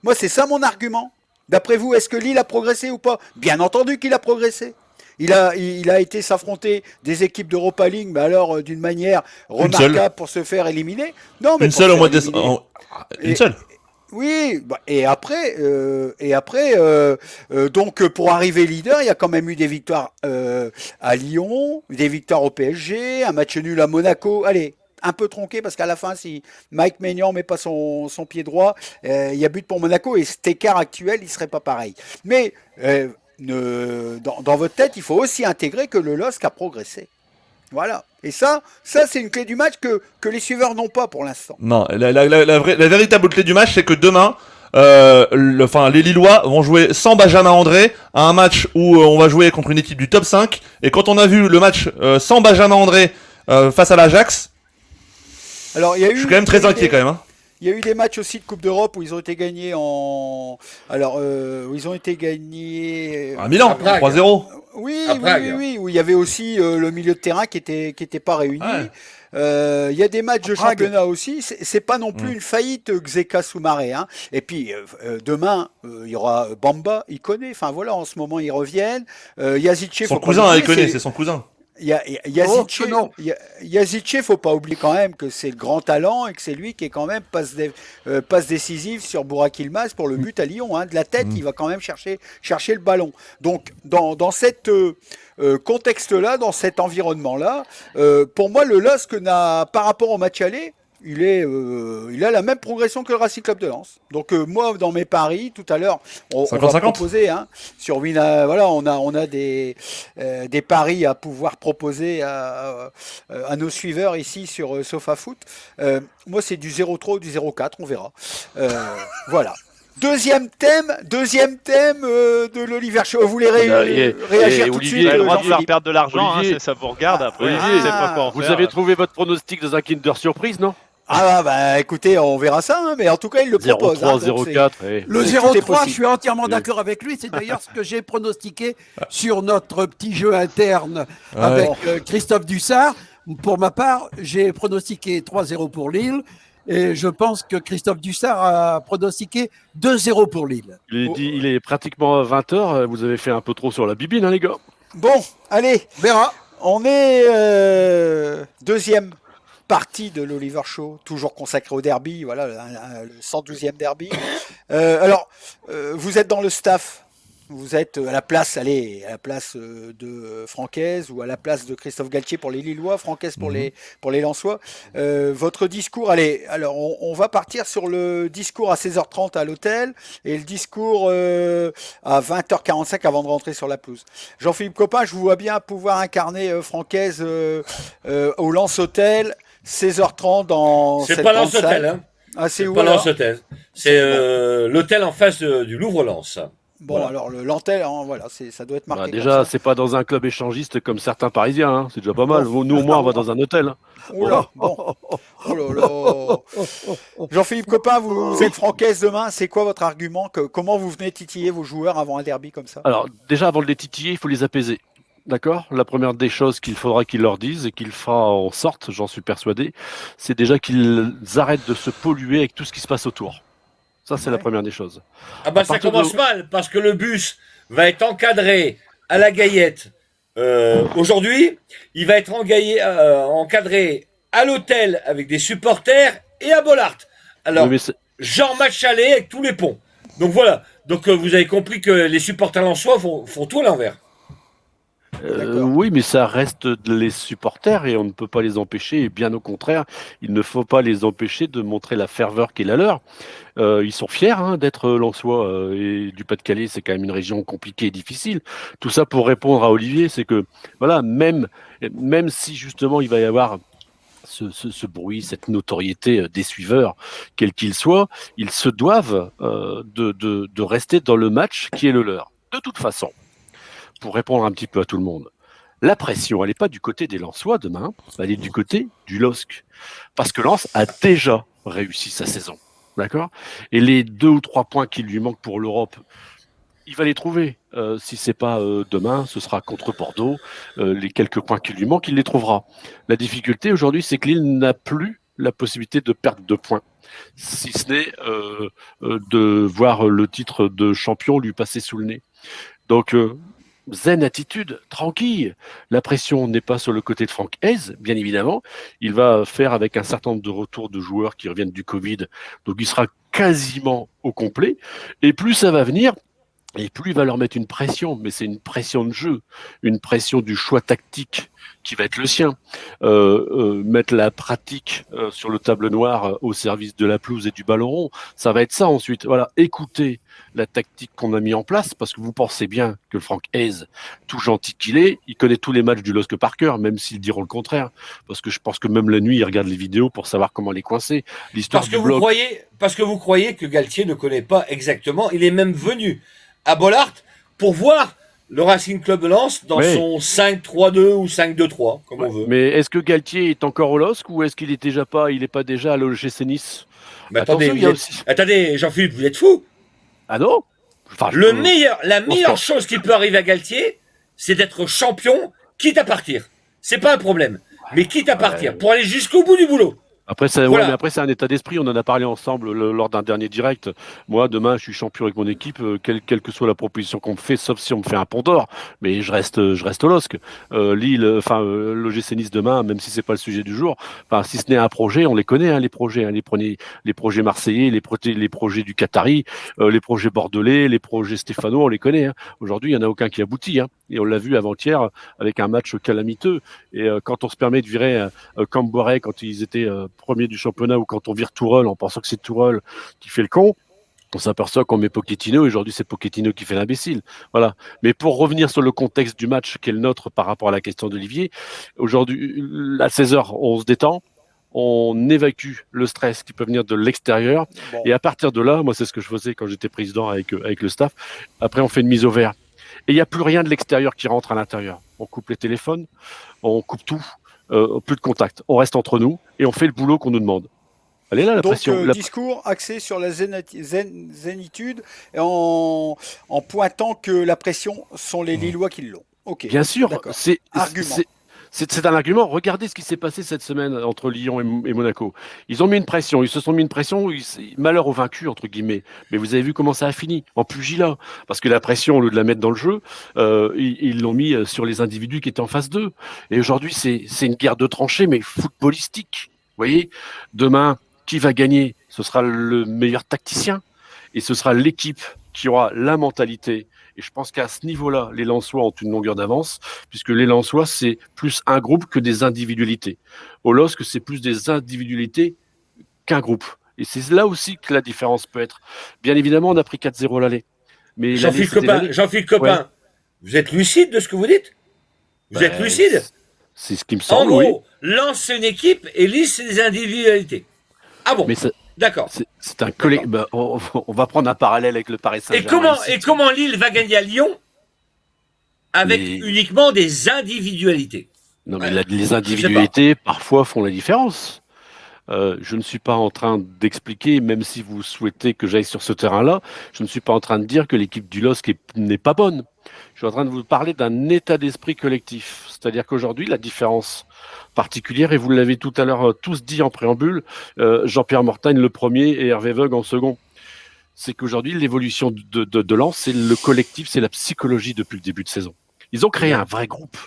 Moi, c'est ça mon argument. D'après vous, est-ce que Lille a progressé ou pas? Bien entendu qu'il a progressé. Il a été s'affronter des équipes d'Europa League, mais alors d'une manière remarquable seule. pour se faire éliminer. Non, mais Une pour seule se au mois de faire éliminer. décembre. Une Et- seule. Oui, bah, et après, donc pour arriver leader, il y a quand même eu des victoires à Lyon, des victoires au PSG, un match nul à Monaco. Allez, un peu tronqué parce qu'à la fin, si Mike Maignan met pas son pied droit, il y a but pour Monaco et cet écart actuel, il serait pas pareil. Mais dans votre tête, il faut aussi intégrer que le LOSC a progressé. Voilà. Et ça c'est une clé du match que les suiveurs n'ont pas pour l'instant. Non, la véritable clé du match, c'est que demain, les Lillois vont jouer sans Benjamin André à un match où on va jouer contre une équipe du top 5. Et quand on a vu le match sans Benjamin André face à l'Ajax, Alors, il y a eu, je suis quand même très inquiet quand même. Hein. Il y a eu des matchs aussi de Coupe d'Europe où ils ont été gagnés où ils ont été gagnés. À Milan, À Prague. 3-0. Oui, À oui, Prague. oui, oui, où il y avait aussi le milieu de terrain qui était pas réuni. Ouais. Il y a des matchs de Prague. championnat aussi. C'est pas non plus une faillite Xeka Soumaré. Hein. Et puis demain, il y aura Bamba, il connaît. Enfin voilà, en ce moment ils reviennent. Yazice, Son faut pas cousin, l'oublier, il connaît, c'est son cousin. Yazice, Oh, que non. Yazice, faut pas oublier quand même que c'est le grand talent et que c'est lui qui est quand même passe décisive sur Burak Yilmaz pour le but à Lyon. Hein. De la tête, il va quand même chercher le ballon. Donc dans cette contexte-là, dans cet environnement-là, pour moi le LOSC n'a, par rapport au match aller, il a la même progression que le Racing Club de Lens. Donc moi, dans mes paris, tout à l'heure, on va 50-50. proposer sur Wina. Voilà, on a des paris à pouvoir proposer à nos suiveurs ici sur Sofa Foot. Moi, c'est du 0,3 ou du 0,4, on verra. Voilà. Deuxième thème de l'Oliver Show. Vous voulez réagir tout de Olivier, suite Vous avez le droit de faire Jean-Philippe perdre de l'argent, hein, Olivier. ça vous regarde après. Olivier, Je sais pas quoi en Vous faire. avez trouvé votre pronostic dans un Kinder Surprise, non Ah bah écoutez, on verra ça, hein, mais en tout cas, il le propose. 0,3, hein, donc 0,4. Le c'est- tout est 0-3, je possible. suis entièrement d'accord avec lui. C'est d'ailleurs ce que j'ai pronostiqué sur notre petit jeu interne avec Christophe Dussard. Pour ma part, j'ai pronostiqué 3-0 pour Lille. Et je pense que Christophe Dussard a pronostiqué 2-0 pour Lille. Il est pratiquement 20h. Vous avez fait un peu trop sur la bibine, hein, les gars. Bon, allez, On verra. on est deuxième partie de l'Oliver Show, toujours consacré au derby, voilà, le 112e derby. Vous êtes dans le staff. Vous êtes à la place, de Francaise ou à la place de Christophe Galtier pour les Lillois, Francaise pour les Lensois. Votre discours, alors on va partir sur le discours à 16h30 à l'hôtel et le discours à 20h45 avant de rentrer sur la pelouse. Jean-Philippe Copin, je vous vois bien pouvoir incarner Francaise au Lens Hôtel, 16h30 dans C'est cette pas grande Lens Hôtel, salle. hein. Ah, c'est C'est où pas alors Lens Hôtel. C'est l'hôtel en face du Louvre-Lens. Bon, Voilà. alors le Lantel, hein, voilà, ça doit être marqué. Bah, comme déjà, ça. c'est pas dans un club échangiste comme certains Parisiens, hein. C'est déjà pas mal. Bon. Nous, au moins, on va dans un hôtel, hein. Oh là, bon. Oh là là. Jean-Philippe Copin, vous êtes francaise demain. C'est quoi votre argument comment vous venez titiller vos joueurs avant un derby comme ça? Alors, déjà, avant de les titiller, il faut les apaiser. D'accord? La première des choses qu'il faudra qu'ils leur disent et qu'il fera en sorte, j'en suis persuadé, c'est déjà qu'ils arrêtent de se polluer avec tout ce qui se passe autour. Ça, c'est la Ouais. première des choses. Ah bah À ça partir commence de- mal, parce que le bus va être encadré à la Gaillette aujourd'hui, il va être encadré à l'hôtel avec des supporters et à Bollard. Alors, Oui, mais c'est- genre match aller avec tous les ponts. Donc voilà, donc vous avez compris que les supporters lensois font tout à l'envers. D'accord. Oui, mais ça reste les supporters et on ne peut pas les empêcher. Et bien au contraire, il ne faut pas les empêcher de montrer la ferveur qui est la leur. Ils sont fiers d'être lensois et du Pas-de-Calais, c'est quand même une région compliquée et difficile. Tout ça pour répondre à Olivier, c'est que voilà, même si justement il va y avoir ce bruit, cette notoriété des suiveurs, quels qu'ils soient, ils se doivent de rester dans le match qui est le leur. De toute façon, pour répondre un petit peu à tout le monde, la pression, elle n'est pas du côté des Lensois demain, elle est du côté du LOSC. Parce que Lens a déjà réussi sa saison. D'accord? Et les 2 ou 3 points qui lui manquent pour l'Europe, il va les trouver. Si c'est pas demain, ce sera contre Bordeaux. Les quelques points qui lui manquent, il les trouvera. La difficulté aujourd'hui, c'est que Lille n'a plus la possibilité de perdre 2 points. Si ce n'est de voir le titre de champion lui passer sous le nez. Donc, zen attitude, tranquille. La pression n'est pas sur le côté de Franck Hez, bien évidemment. Il va faire avec un certain nombre de retours de joueurs qui reviennent du Covid. Donc, il sera quasiment au complet. Et plus ça va venir, et plus il va leur mettre une pression, mais c'est une pression de jeu, une pression du choix tactique qui va être le sien. Mettre la pratique sur le tableau noir au service de la pelouse et du ballon rond, ça va être ça ensuite. Voilà, écoutez la tactique qu'on a mis en place, parce que vous pensez bien que Franck Hez, tout gentil qu'il est, il connaît tous les matchs du LOSC par cœur, même s'ils diront le contraire, parce que je pense que même la nuit, il regarde les vidéos pour savoir comment les coincer. L'histoire Parce que du blog. vous croyez que Galtier ne connaît pas exactement. Il est même venu à Bollard pour voir le Racing Club de Lens dans Ouais. son 5-3-2 ou 5-2-3, comme on veut. Mais est-ce que Galtier est encore au LOSC ou est-ce qu'il est déjà pas, il est pas déjà à l'OGC Nice? Mais attendez, Attention, il y a aussi. attendez, Jean-Philippe, vous êtes fou. Ah non? Enfin, La meilleure sport. chose qui peut arriver à Galtier, c'est d'être champion, quitte à partir. C'est pas un problème. Mais quitte à partir, pour aller jusqu'au bout du boulot. Après, ça, Voilà. ouais, mais après, c'est un état d'esprit. On en a parlé ensemble lors d'un dernier direct. Moi, demain, je suis champion avec mon équipe, quelle que soit la proposition qu'on me fait, sauf si on me fait un pont d'or. Mais je reste au LOSC. Lille, l'OGC Nice demain, même si c'est pas le sujet du jour. Enfin, si ce n'est un projet, on les connaît, les projets, les projets marseillais, les projets du Qatari, les projets bordelais, les projets stéphanois, on les connaît. Aujourd'hui, il y en a aucun qui aboutit. Et on l'a vu avant-hier avec un match calamiteux. Et quand on se permet de virer Camboré quand ils étaient premiers du championnat, ou quand on vire Tourelle en pensant que c'est Tourelle qui fait le con, on s'aperçoit qu'on met Pochettino, et aujourd'hui c'est Pochettino qui fait l'imbécile. Voilà. Mais pour revenir sur le contexte du match qui est le nôtre par rapport à la question d'Olivier, aujourd'hui, à 16h, on se détend, on évacue le stress qui peut venir de l'extérieur, Bon. et à partir de là, moi c'est ce que je faisais quand j'étais président avec le staff, après on fait une mise au vert. Et il n'y a plus rien de l'extérieur qui rentre à l'intérieur. On coupe les téléphones, on coupe tout, plus de contact. On reste entre nous et on fait le boulot qu'on nous demande. Elle est là la Donc, pression. discours axé sur la zénitude et en pointant que la pression sont les Lillois qui l'ont. Ok. Bien sûr, D'accord. c'est Argument. c'est un argument. Regardez ce qui s'est passé cette semaine entre Lyon et Monaco. Ils ont mis une pression, ils se sont mis une pression, malheur aux vaincus, entre guillemets. Mais vous avez vu comment ça a fini, en pugilat. Parce que la pression, au lieu de la mettre dans le jeu, ils l'ont mis sur les individus qui étaient en face d'eux. Et aujourd'hui, c'est une guerre de tranchées, mais footballistique. Vous voyez, demain, qui va gagner? Ce sera le meilleur tacticien et ce sera l'équipe qui aura la mentalité. Et je pense qu'à ce niveau-là, les Lensois ont une longueur d'avance, puisque les Lensois, c'est plus un groupe que des individualités. Au LOSC, c'est plus des individualités qu'un groupe. Et c'est là aussi que la différence peut être. Bien évidemment, on a pris 4-0 l'aller. Mais Jean-Philippe l'aller, c'était Copin, l'aller. Jean-Philippe Copin, Ouais. vous êtes lucide de ce que vous dites? Vous êtes Ben, lucide? C'est ce qui me En semble, gros, oui. Lens c'est une équipe et Lille c'est des individualités. Ah bon, Mais ça, d'accord. C'est un collègue. On va prendre un parallèle avec le Paris Saint-Germain. Et comment Lille va gagner à Lyon avec Mais- uniquement des individualités? Non, mais les individualités, parfois, font la différence. Je ne suis pas en train d'expliquer, même si vous souhaitez que j'aille sur ce terrain-là, je ne suis pas en train de dire que l'équipe du LOSC n'est pas bonne. Je suis en train de vous parler d'un état d'esprit collectif. C'est-à-dire qu'aujourd'hui, la différence particulière, et vous l'avez tout à l'heure tous dit en préambule, Jean-Pierre Mortagne le premier et Hervé Vogue en second, c'est qu'aujourd'hui, l'évolution de Lens, c'est le collectif, c'est la psychologie depuis le début de saison. Ils ont créé un vrai groupe.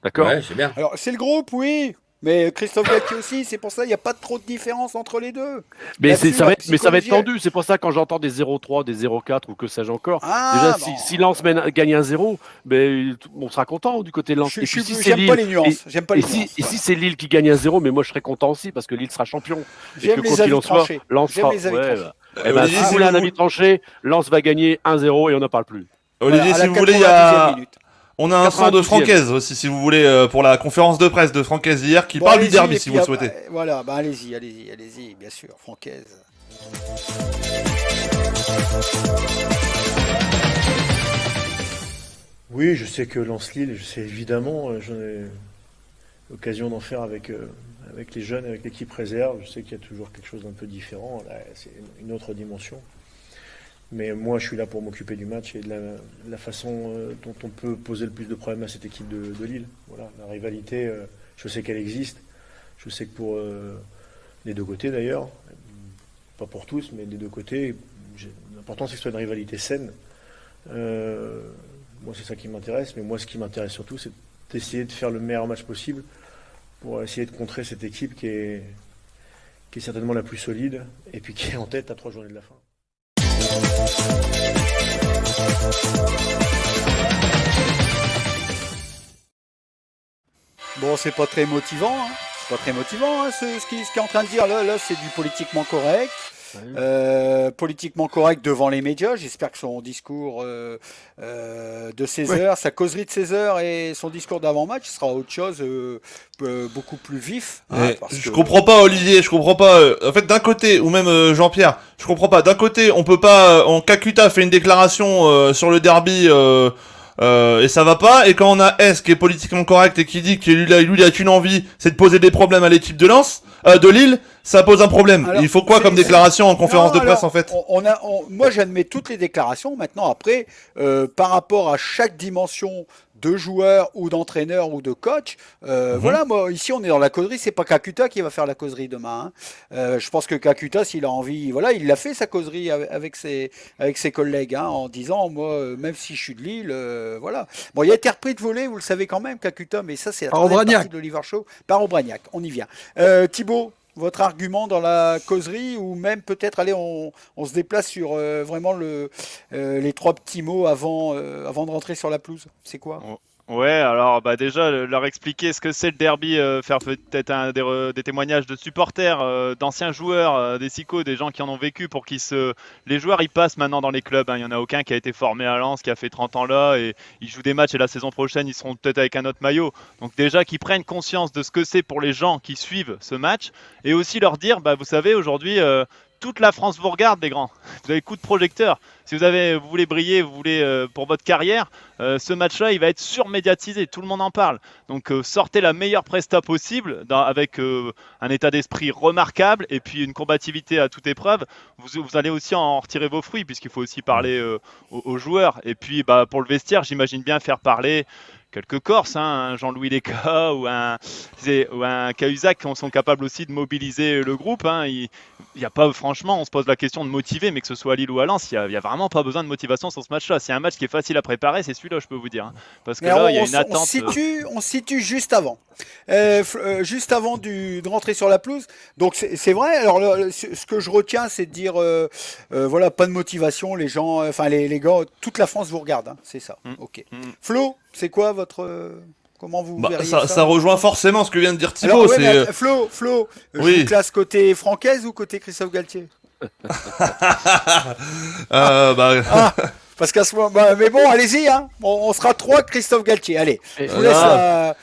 D'accord ? Ouais, c'est bien. Alors, c'est le groupe, oui. Mais Christophe Galtier aussi, c'est pour ça qu'il n'y a pas trop de différence entre les deux. Mais Là-dessus, ça va la être psychologie, tendu. C'est pour ça quand j'entends des 0-3, des 0-4 ou que sais-je encore. Ah, Déjà, bon. si Lens gagne un 0, ben, on sera content du côté de Lens. J'aime pas les nuances. J'aime pas les nuances. Et si c'est Lille qui gagne un 0, mais moi je serais content aussi parce que Lille sera champion. Et J'aime que les quoi qu'il avis en soit, tranchés. Lens J'aime sera. les avis Ouais, tranchés. bah. Eh ben, Olivier, si vous voulez un avis tranché, Lens va gagner 1-0 et on n'en parle plus. Olivier, Voilà, à si la vous voulez, 90e minute. on a un son de 92e. Francaise aussi, si vous voulez, pour la conférence de presse de Francaise hier, qui Bon, parle du allez-y, derby, et si puis vous le après, souhaitez. Voilà, bah allez-y, bien sûr, Francaise. Oui, je sais que Lens-Lille, je sais évidemment, j'en ai l'occasion d'en faire avec les jeunes, avec l'équipe réserve. Je sais qu'il y a toujours quelque chose d'un peu différent. Là, c'est une autre dimension. Mais moi, je suis là pour m'occuper du match et de la façon dont on peut poser le plus de problèmes à cette équipe de Lille. Voilà, la rivalité, je sais qu'elle existe. Je sais que pour les deux côtés d'ailleurs, pas pour tous, mais des deux côtés, l'important c'est que ce soit une rivalité saine. Moi, c'est ça qui m'intéresse, mais moi, ce qui m'intéresse surtout, c'est d'essayer de faire le meilleur match possible pour essayer de contrer cette équipe qui est certainement la plus solide et puis qui est en tête à 3 journées de la fin. Bon, c'est pas très motivant, hein. C'est pas très motivant, hein, ce qu'il est en train de dire. Là, c'est du politiquement correct. Politiquement correct devant les médias. J'espère que son discours de 16 heures, sa causerie de 16 heures et son discours d'avant-match sera autre chose, beaucoup plus vif. Hein, parce Je que- comprends pas, Olivier, je comprends pas. En fait, d'un côté, ou même Jean-Pierre, je comprends pas. D'un côté, on peut pas. Kakuta fait une déclaration sur le derby. Et ça va pas, et quand on a S qui est politiquement correct et qui dit que lui a qu'une envie, c'est de poser des problèmes à l'équipe de Lens, de Lille, ça pose un problème. Alors, Il faut quoi c'est- comme déclaration en conférence Non, de presse alors, en fait? Moi, j'admets toutes les déclarations. Maintenant, après, par rapport à chaque dimension de joueur ou d'entraîneur ou de coach, voilà, moi, ici, on est dans la causerie. C'est pas Kakuta qui va faire la causerie demain. Hein. Je pense que Kakuta, s'il a envie, voilà, il a fait sa causerie avec ses collègues, hein, en disant, moi, même si je suis de Lille, voilà. Bon, il a été repris de voler, vous le savez quand même, Kakuta, mais ça, c'est la Par troisième Aubragnac. partie de l'Oliver Show. Par Aubragnac, on y vient. Thibaut, votre argument dans la causerie, ou même peut-être, allez, on se déplace sur vraiment les 3 petits mots avant de rentrer sur la pelouse. C'est quoi? Ouais, alors bah déjà leur expliquer ce que c'est le derby, faire peut-être des témoignages de supporters, d'anciens joueurs, des psychos, des gens qui en ont vécu pour qu'ils les joueurs ils passent maintenant dans les clubs, hein. Il y en a aucun qui a été formé à Lens, qui a fait 30 ans là et ils jouent des matchs et la saison prochaine ils seront peut-être avec un autre maillot. Donc déjà qu'ils prennent conscience de ce que c'est pour les gens qui suivent ce match et aussi leur dire bah vous savez aujourd'hui toute la France vous regarde, les grands. Vous avez coup de projecteur. Si vous voulez briller, vous voulez pour votre carrière, ce match-là, il va être surmédiatisé. Tout le monde en parle. Donc sortez la meilleure presta possible avec un état d'esprit remarquable et puis une combativité à toute épreuve. Vous allez aussi en retirer vos fruits puisqu'il faut aussi parler aux joueurs. Et puis bah, pour le vestiaire, j'imagine bien faire parler quelques Corses, hein, un Jean-Louis Léca ou un Cahuzac qui sont capables aussi de mobiliser le groupe. Hein. Il y a pas, franchement, on se pose la question de motiver, mais que ce soit à Lille ou à Lens, il y a vraiment pas besoin de motivation sur ce match-là. C'est un match qui est facile à préparer, c'est celui-là, je peux vous dire. Hein. Parce que Mais là, il y a on une attente. on se situe juste avant. Juste avant de rentrer sur la pelouse. Donc c'est vrai. Alors ce que je retiens, c'est de dire voilà, pas de motivation, les gens, enfin les gars, toute la France vous regarde. Hein, c'est ça. Ok. Flo, c'est quoi votre comment vous verriez ça? Ça rejoint forcément ce que vient de dire Thibaut. Alors, ouais, c'est mais, Flo, Oui. je vous classe côté Francaise ou côté Christophe Galtier? Parce qu'à ce moment, mais bon, allez-y, hein. On sera 3 Christophe Galtier. Allez, je vous laisse.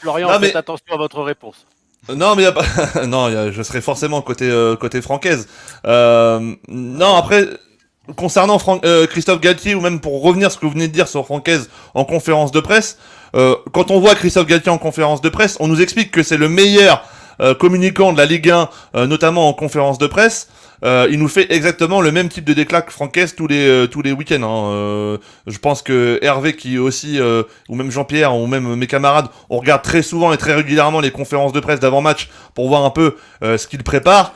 Florian, Non, mais- faites attention à votre réponse. Non, mais y a pas... non, je serais forcément côté Francaise. Non, après, concernant Christophe Galtier, ou même pour revenir à ce que vous venez de dire sur Francaise en conférence de presse, quand on voit Christophe Galtier en conférence de presse, on nous explique que c'est le meilleur communicant de la Ligue 1, notamment en conférence de presse. Il nous fait exactement le même type de déclat que Francaise tous les week-ends. Je pense que Hervé, qui aussi, ou même Jean-Pierre, ou même mes camarades, on regarde très souvent et très régulièrement les conférences de presse d'avant-match pour voir un peu ce qu'il prépare.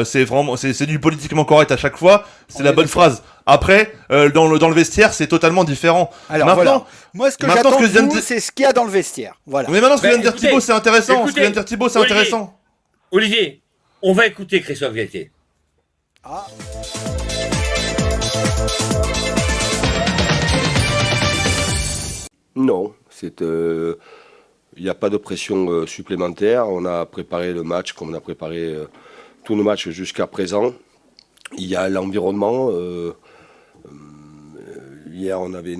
C'est du politiquement correct à chaque fois. C'est la bonne phrase. Après, dans le vestiaire, c'est totalement différent. Alors maintenant, voilà. Moi, ce que maintenant, j'attends ce que je viens de de vous, dire- c'est ce qu'il y a dans le vestiaire. Voilà. mais maintenant, ce que vient de dire écoutez, Thibaut, c'est intéressant. Ce que écoutez, vient de dire Thibaut, c'est Olivier. intéressant. Olivier, on va écouter Christophe Galtier. Ah. Non, il n'y a pas de pression supplémentaire. On a préparé le match comme on a préparé tous nos matchs jusqu'à présent. Il y a l'environnement. Hier, on avait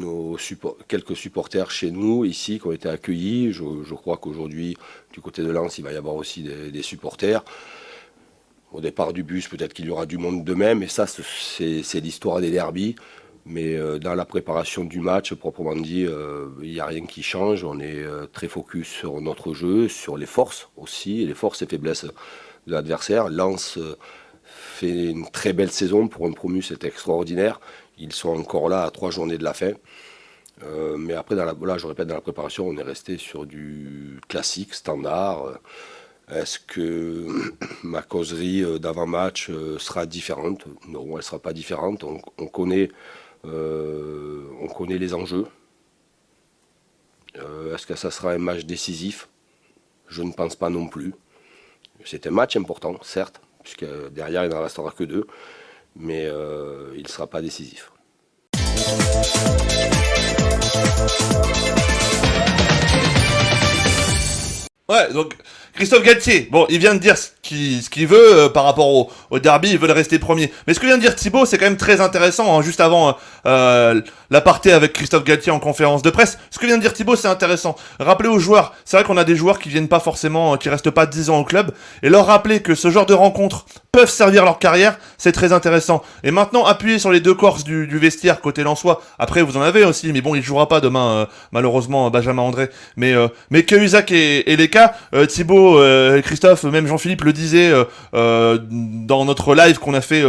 quelques supporters chez nous, ici, qui ont été accueillis. Je crois qu'aujourd'hui, du côté de Lens, il va y avoir aussi des supporters. Au départ du bus, peut-être qu'il y aura du monde de même. Et ça, c'est l'histoire des derbies. Mais dans la préparation du match, proprement dit, il n'y a rien qui change. On est très focus sur notre jeu, sur les forces aussi, les forces et faiblesses de l'adversaire. Lens fait une très belle saison. Pour un promu, c'est extraordinaire. Ils sont encore là à 3 journées de la fin. Mais après, là, je répète, dans la préparation, on est resté sur du classique, standard. Est-ce que ma causerie d'avant-match sera différente? Non, elle ne sera pas différente. On connaît les enjeux. Est-ce que ça sera un match décisif? Je ne pense pas non plus. C'est un match important, certes, puisque derrière il n'en restera que 2, mais il ne sera pas décisif. Ouais, donc Christophe Galtier, bon, il vient de dire ce qu'il veut par rapport au derby, ils veulent rester premiers. Mais ce que vient de dire Thibaut, c'est quand même très intéressant, hein, juste avant l'aparté avec Christophe Galtier en conférence de presse. Ce que vient de dire Thibaut, c'est intéressant. Rappelez aux joueurs, c'est vrai qu'on a des joueurs qui viennent pas forcément, qui restent pas 10 ans au club, et leur rappeler que ce genre de rencontres peuvent servir leur carrière, c'est très intéressant. Et maintenant, appuyer sur les deux Corses du vestiaire côté Lensois. Après, vous en avez aussi, mais bon, il jouera pas demain, malheureusement, Benjamin André. Mais Cahuzac et Leka, Thibaut, Christophe, même Jean-Philippe le disait dans notre live qu'on a fait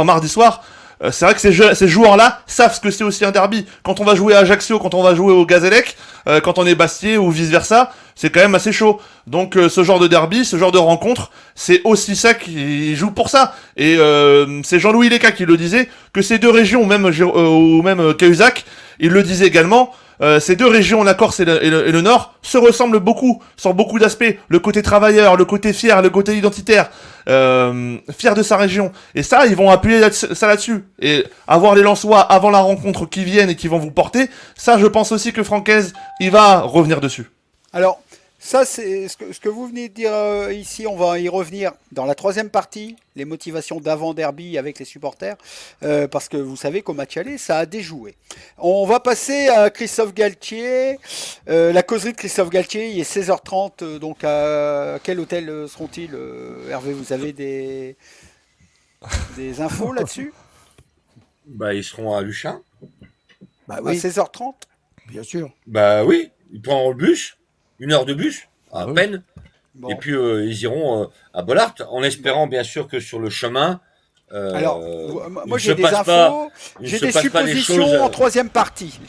mardi soir. C'est vrai que ces joueurs-là savent ce que c'est aussi un derby. Quand on va jouer à Ajaccio, quand on va jouer au Gazélec, quand on est Bastier ou vice-versa, c'est quand même assez chaud. Donc ce genre de derby, ce genre de rencontre, c'est aussi ça qui joue pour ça. Et c'est Jean-Louis Leca qui le disait, que ces deux régions, ou même Cahuzac, il le disait également, ces deux régions, la Corse et le Nord, se ressemblent beaucoup, sur beaucoup d'aspects. Le côté travailleur, le côté fier, le côté identitaire, fier de sa région. Et ça, ils vont appuyer ça là-dessus. Et avoir les Lensois avant la rencontre qui viennent et qui vont vous porter, ça, je pense aussi que Francaise, il va revenir dessus. Alors, ça, c'est ce que vous venez de dire ici. On va y revenir dans la troisième partie, les motivations d'avant-derby avec les supporters, parce que vous savez qu'au match aller, ça a déjoué. On va passer à Christophe Galtier, la causerie de Christophe Galtier. Il est 16h30, donc à quel hôtel seront-ils Hervé, vous avez des infos là-dessus? Bah, ils seront à Luchin. Bah À oui, 16h30. bien sûr. Bah oui, ils prendront le bus, 1 heure de bus, à oui. peine. Bon. Et puis ils iront à Bollard, en espérant bien sûr que sur le chemin. Alors, il moi ne j'ai se des passe pas- infos, il ne j'ai se des passe pas des suppositions choses, en troisième partie.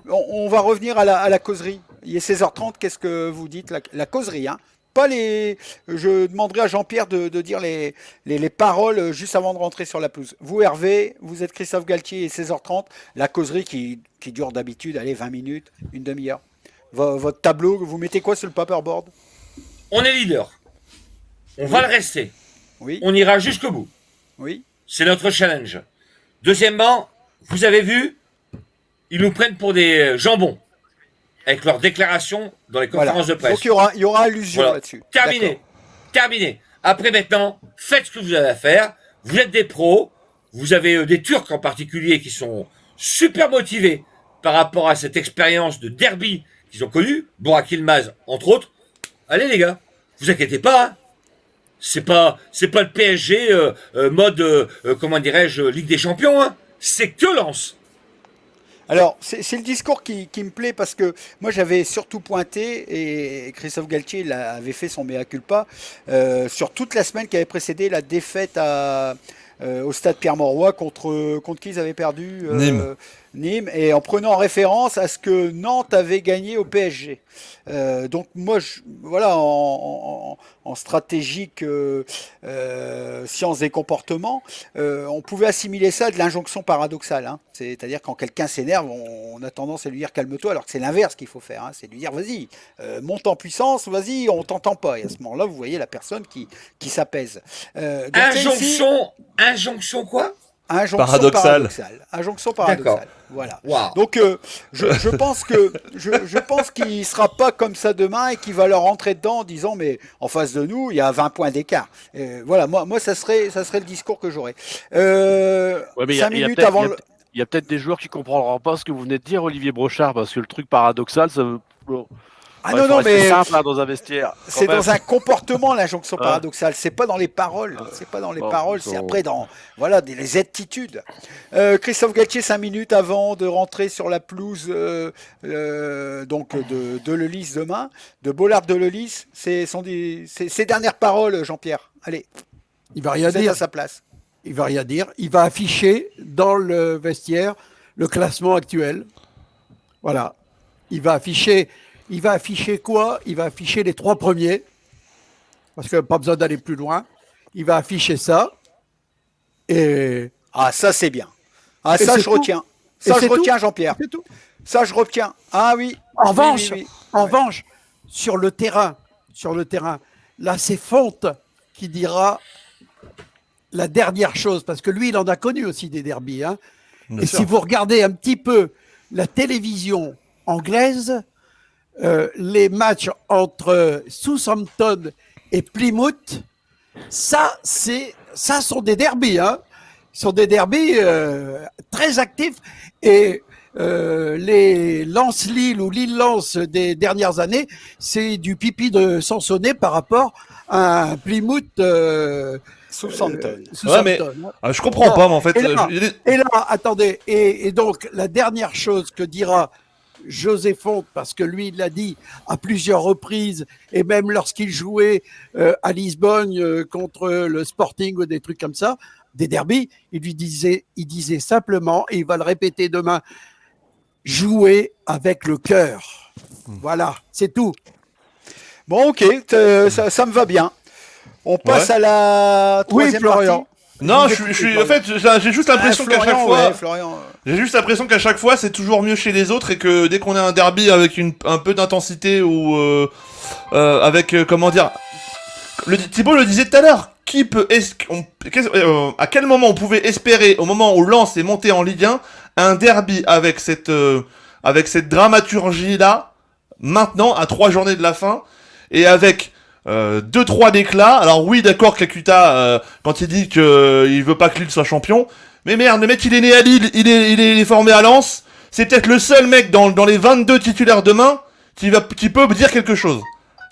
On va revenir à la causerie. Il est 16h30, qu'est-ce que vous dites la causerie, hein? Pas les. Je demanderai à Jean-Pierre de dire les paroles juste avant de rentrer sur la pelouse. Vous, Hervé, vous êtes Christophe Galtier et 16h30. La causerie qui dure d'habitude, allez, 20 minutes, une demi-heure. Votre tableau, vous mettez quoi sur le paperboard? On est leader. On va le rester. Oui, On ira jusqu'au bout. oui. C'est notre challenge. Deuxièmement, vous avez vu, ils nous prennent pour des jambons avec leurs déclarations dans les Voilà. conférences de presse. Donc il y aura allusion Voilà. là-dessus. Terminé. D'accord. Terminé. Après maintenant, faites ce que vous avez à faire. Vous êtes des pros. Vous avez des Turcs en particulier qui sont super motivés par rapport à cette expérience de derby qu'ils ont connu, Burak Yılmaz, entre autres. Allez les gars, vous inquiétez pas, hein. C'est pas le PSG mode, comment dirais-je, Ligue des Champions, hein. C'est que Lens. Alors, c'est le discours qui me plaît parce que moi j'avais surtout pointé, et Christophe Galtier avait fait son mea culpa, sur toute la semaine qui avait précédé la défaite au stade Pierre-Mauroy contre qui ils avaient perdu Nîmes. Nîmes, et en prenant référence à ce que Nantes avait gagné au PSG. Donc moi, voilà, en stratégique sciences des comportements, on pouvait assimiler ça à de l'injonction paradoxale, hein. C'est-à-dire quand quelqu'un s'énerve, on a tendance à lui dire calme-toi, alors que c'est l'inverse qu'il faut faire, hein. C'est lui dire vas-y, monte en puissance, vas-y, on t'entend pas. Et à ce moment-là, vous voyez la personne qui s'apaise. Donc là, ici, Injonction quoi? injonction Paradoxale. Injonction paradoxale. D'accord. Voilà. Waouh. Donc je pense qu'il sera pas comme ça demain et qu'il va leur rentrer dedans en disant mais en face de nous il y a 20 points d'écart. Voilà, moi ça serait le discours que j'aurais. Ouais, mais 5 minutes avant le... il y a peut-être des joueurs qui comprendront pas ce que vous venez de dire, Olivier Brochard, parce que le truc paradoxal, ça veut. Bon. Ah Ouais, non faut non rester mais simple hein, dans un vestiaire. quand c'est même. dans un comportement l'injonction Ah. paradoxale, c'est pas dans les paroles, c'est pas dans les Bon, paroles, c'est bon. après dans voilà les attitudes. Christophe Galtier 5 minutes avant de rentrer sur la pelouse donc de Lelis demain, de Bollard de Lelis, c'est ses dernières paroles, Jean-Pierre. Allez, Il va rien vous êtes dire. à sa place. Il va rien dire. Il va afficher dans le vestiaire le classement actuel. Voilà. Il va afficher quoi? Il va afficher les 3 premiers. Parce que pas besoin d'aller plus loin. Il va afficher ça. Et Ah ça c'est bien. Ah Et ça c'est je tout. retiens. Et Ça c'est je retiens tout. Jean-Pierre. c'est tout. Ça je retiens. Ah oui. En Oui, revanche, oui, oui. en Ouais. revanche, sur le terrain, là c'est Fonte qui dira la dernière chose, parce que lui, il en a connu aussi des derbies, hein. Bien Et sûr. si vous regardez un petit peu la télévision anglaise, les matchs entre Southampton et Plymouth, ça sont des derbies, hein. Ce sont des derbies très actifs. Et les Lens-Lille ou Lille-Lens des dernières années, c'est du pipi de Sansonnet par rapport à un Plymouth Southampton. Ouais, mais- Southampton. Ah, je comprends pas, mais en fait. Et là, je- Et là, attendez, et donc la dernière chose que dira José Fonte, parce que lui, il l'a dit à plusieurs reprises, et même lorsqu'il jouait à Lisbonne contre le Sporting ou des trucs comme ça, des derbies, il disait simplement, et il va le répéter demain, jouer avec le cœur. Voilà, c'est tout. Bon ok, ça me va bien. On passe Ouais. à la troisième Florian. partie. Non, Vous je suis. écoutez, En fait, j'ai juste l'impression qu'à chaque Florian, fois. ouais, Florian, J'ai juste l'impression qu'à chaque fois, c'est toujours mieux chez les autres et que dès qu'on a un derby avec un peu d'intensité ou avec comment dire, Thibaut le disait tout à l'heure, qui peut à quel moment on pouvait espérer au moment où Lens est monté en Ligue 1 un derby avec cette dramaturgie là maintenant à 3 journées de la fin et avec 2-3 déclats. Alors oui, d'accord, Kakuta quand il dit que il veut pas que Lille soit champion. Mais merde, le mec il est né à Lille, il est formé à Lens. C'est peut-être le seul mec dans les 22 titulaires demain qui peut dire quelque chose.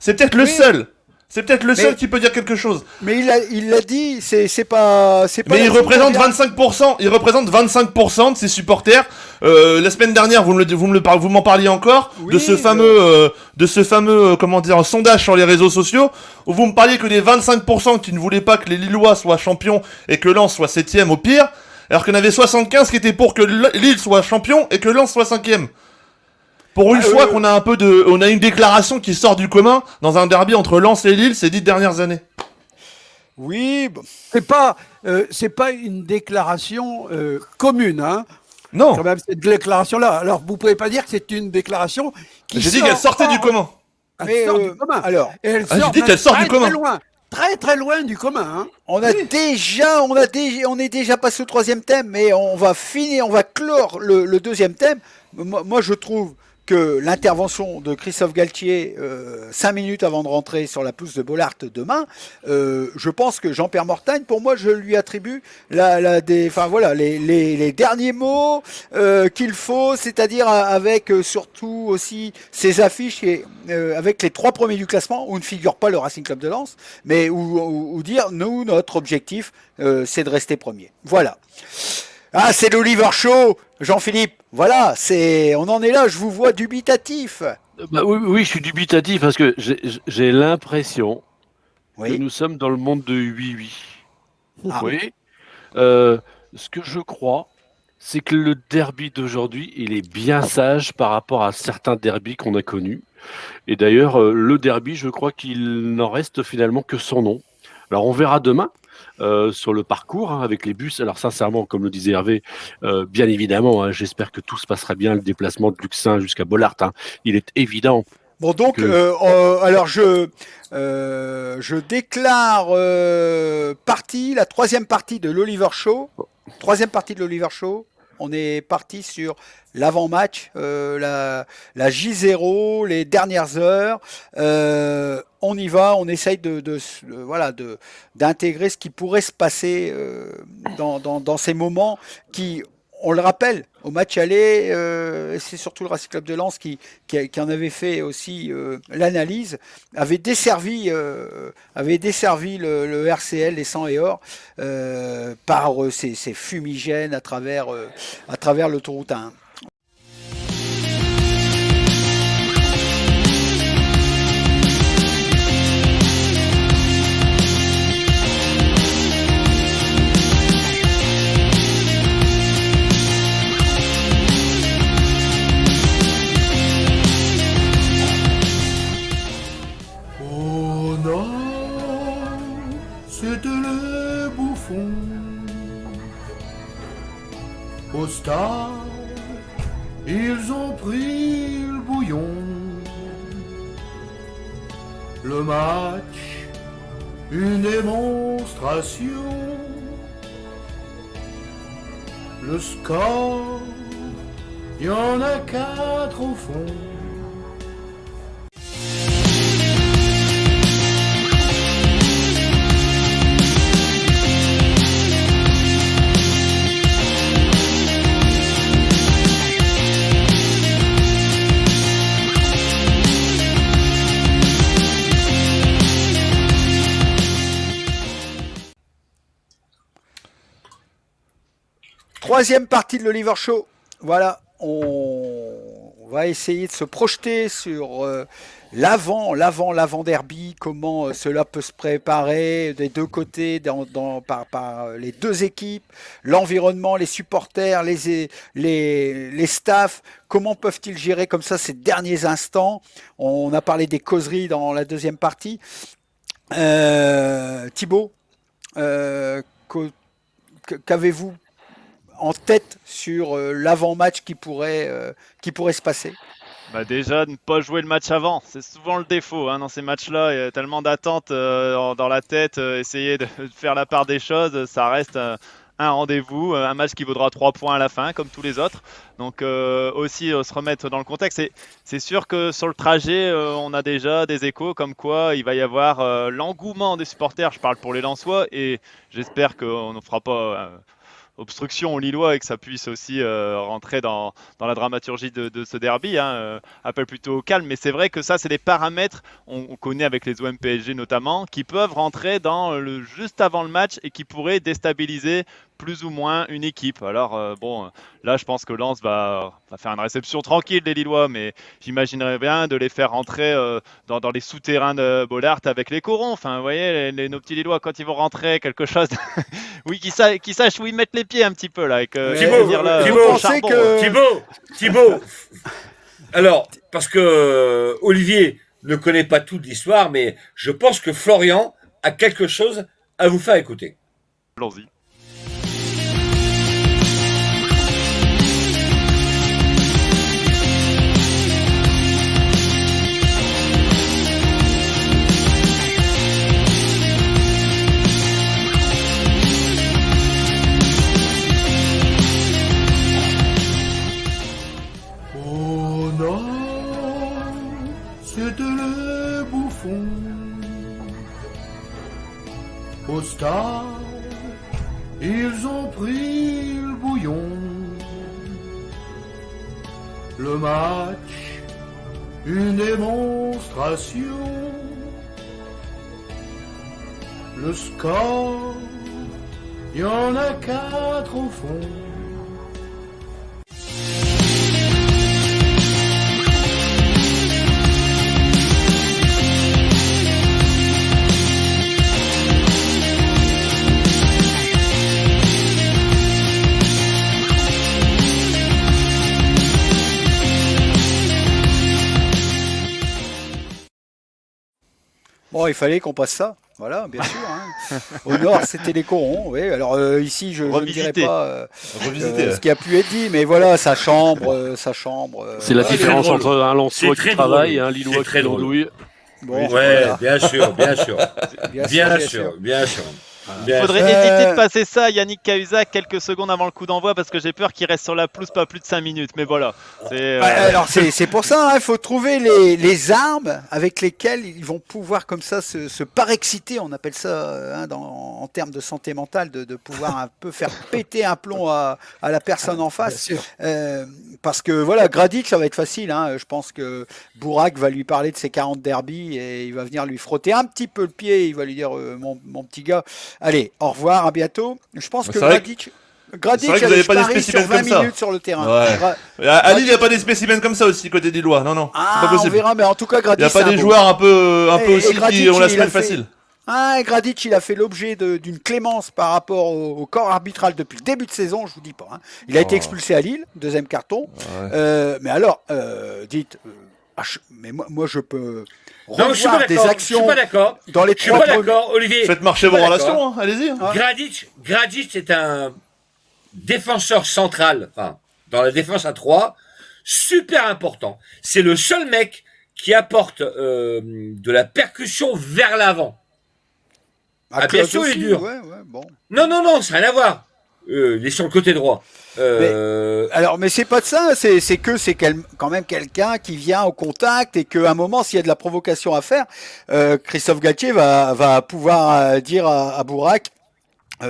C'est peut-être le Oui. seul. C'est peut-être le Mais- seul qui peut dire quelque chose. Mais il l'a dit, c'est pas. Mais il là-dessus représente qu'on vient. 25%. Il représente 25% de ses supporters. La semaine dernière, vous m'en parliez encore Oui, de ce fameux, comment dire, sondage sur les réseaux sociaux où vous me parliez que des 25% qui ne voulaient pas que les Lillois soient champions et que Lens soit 7ème au pire, alors qu'il y en avait 75 qui étaient pour que Lille soit champion et que Lens soit 5ème. Pour une fois qu'on a on a une déclaration qui sort du commun dans un derby entre Lens et Lille ces 10 dernières années. Oui, bon, C'est pas une déclaration commune, hein. Non, Quand même, cette déclaration-là. Alors, vous pouvez pas dire que c'est une déclaration qui j'ai dit qu'elle sortait du commun. Elle mais, sort du commun. alors, Et elle Ah, j'ai sort dit qu'elle même sort du très, commun. Très loin, très très loin du commun, hein. on est déjà passé au troisième thème, mais on va clore le deuxième thème. Moi, je trouve que l'intervention de Christophe Galtier 5 minutes avant de rentrer sur la pelouse de Bollaert demain, je pense que Jean-Pierre Mortagne, pour moi, je lui attribue les derniers mots qu'il faut, c'est-à-dire avec surtout aussi ces affiches avec les 3 premiers du classement où ne figure pas le Racing Club de Lens, mais où dire, nous, notre objectif, c'est de rester premier. Voilà. Ah, c'est l'Oliver Show, Jean-Philippe. Voilà, on en est là, je vous vois dubitatif. Oui, je suis dubitatif parce que j'ai l'impression que Oui. nous sommes dans le monde de 8-8. Ah. Oui. Ce que je crois, c'est que le derby d'aujourd'hui, il est bien sage par rapport à certains derbys qu'on a connus. Et d'ailleurs, le derby, je crois qu'il n'en reste finalement que son nom. Alors, on verra demain sur le parcours avec les bus. Alors, sincèrement, comme le disait Hervé, bien évidemment, j'espère que tout se passera bien, le déplacement de Luxin jusqu'à Bollaert. Il est évident. Bon, donc, alors je déclare la troisième partie de l'Oliver Show. On est parti sur l'avant-match, la J0, les dernières heures. On y va, on essaye d'intégrer ce qui pourrait se passer dans ces moments qui, on le rappelle, au match aller, c'est surtout le Racing Club de Lens qui en avait fait aussi l'analyse, avait desservi le RCL, les 100 et or, par ces fumigènes à travers l'autoroute 1. C'était les bouffons au stade, ils ont pris le bouillon. Le match, une démonstration. Le score, il y en a 4 au fond. Troisième partie de l'Oliver Show. Voilà, on va essayer de se projeter sur l'avant derby, comment cela peut se préparer des deux côtés, par les deux équipes, l'environnement, les supporters, les staffs, comment peuvent-ils gérer comme ça ces derniers instants. On a parlé des causeries dans la deuxième partie. Thibaut, qu'avez-vous en tête sur l'avant-match qui pourrait se passer? Déjà, ne pas jouer le match avant, c'est souvent le défaut dans ces matchs-là. Il y a tellement d'attentes dans la tête. Essayer de faire la part des choses, ça reste un rendez-vous, un match qui vaudra 3 points à la fin, comme tous les autres. Donc aussi se remettre dans le contexte. C'est sûr que sur le trajet, on a déjà des échos comme quoi il va y avoir l'engouement des supporters. Je parle pour les Lensois et j'espère qu'on ne fera pas obstruction aux Lillois et que ça puisse aussi rentrer dans la dramaturgie de ce derby. Appel plutôt au calme, mais c'est vrai que ça, c'est des paramètres, on connaît avec les OM PSG notamment, qui peuvent rentrer juste avant le match et qui pourraient déstabiliser plus ou moins une équipe. Alors là je pense que Lens va faire une réception tranquille des Lillois, mais j'imaginerais bien de les faire rentrer dans les souterrains de Bollaert avec les corons. Enfin, vous voyez, nos petits Lillois, quand ils vont rentrer, quelque chose oui, qui sachent où ils mettent les pieds un petit peu là. Thibaut, alors, parce que Olivier ne connaît pas toute l'histoire, mais je pense que Florian a quelque chose à vous faire écouter. Allons-y. On a c'était le bouffon. Au stade, ils ont pris le bouillon. Le match, une démonstration. Le score, il y en a 4 au fond. Bon, il fallait qu'on passe ça. Voilà, bien sûr. Hein. Au nord, c'était les corons. Oui. Alors ici, je ne dirais pas ce qui a pu être dit, mais voilà, sa chambre. C'est la différence drôle. entre un Lensois C'est très qui travaille drôle. et un Lillois C'est qui très drôle. andouille. Bon, Ouais, voilà. bien sûr, bien sûr. Bien sûr. Bien sûr. Il faudrait éviter de passer ça à Yannick Cahuzac quelques secondes avant le coup d'envoi parce que j'ai peur qu'il reste sur la pelouse pas plus de 5 minutes. Mais voilà. Alors c'est pour ça, il faut trouver les armes avec lesquelles ils vont pouvoir comme ça se parexciter, on appelle ça en termes de santé mentale, de pouvoir un peu faire péter un plomb à la personne en face. Parce que voilà, Gradic, ça va être facile. Hein. Je pense que Bourak va lui parler de ses 40 derbies et il va venir lui frotter un petit peu le pied. Il va lui dire mon petit gars, allez, au revoir, à bientôt. Je pense que Gradic c'est vrai que vous avait avez pas des pari sur spécimens 20 comme ça. minutes sur le terrain. Ouais. À Lille, il n'y a pas des spécimens comme ça aussi, côté Lillois. Non, c'est pas on possible. verra, mais en tout cas, Il Gradic, n'y a pas c'est des beau. joueurs un peu aussi Gradic, qui ont la il a semaine fait- facile. Gradic, il a fait l'objet d'une clémence par rapport au corps arbitral depuis le début de saison, je vous dis pas. Hein. Il a été expulsé à Lille, deuxième carton. Mais alors, dites, mais moi je peux Non, je suis pas revoir des d'accord. Je actions suis pas d'accord. dans les Je suis trois pas premiers. d'accord, Olivier. Faites marcher Je suis vos pas relations, d'accord. hein. Allez-y. Hein. Gradic est un défenseur central, enfin, dans la défense à 3, super important. C'est le seul mec qui apporte de la percussion vers l'avant. Ah, bien Claude sûr, il est aussi, dur. ouais, bon. Non, ça n'a rien à voir. Il est sur le côté droit. Alors, mais c'est pas de ça, c'est quand même quelqu'un qui vient au contact et qu'à un moment, s'il y a de la provocation à faire, Christophe Galtier va pouvoir dire à Bourak,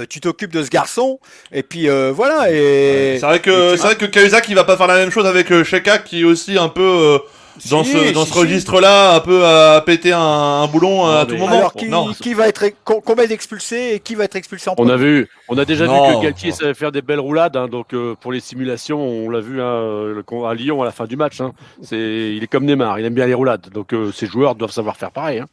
tu t'occupes de ce garçon, et puis voilà. Et C'est vrai que Cahuzac, il va pas faire la même chose avec Sheka, qui est aussi un peu dans ce registre-là, un peu à péter un boulon à tout moment. Alors, qui va être combien d'expulsés et qui va être expulsé en premier? On a déjà vu que Galtier savait faire des belles roulades, hein, donc pour les simulations, on l'a vu à Lyon à la fin du match. Hein. Il est comme Neymar, il aime bien les roulades, donc ces joueurs doivent savoir faire pareil. Hein.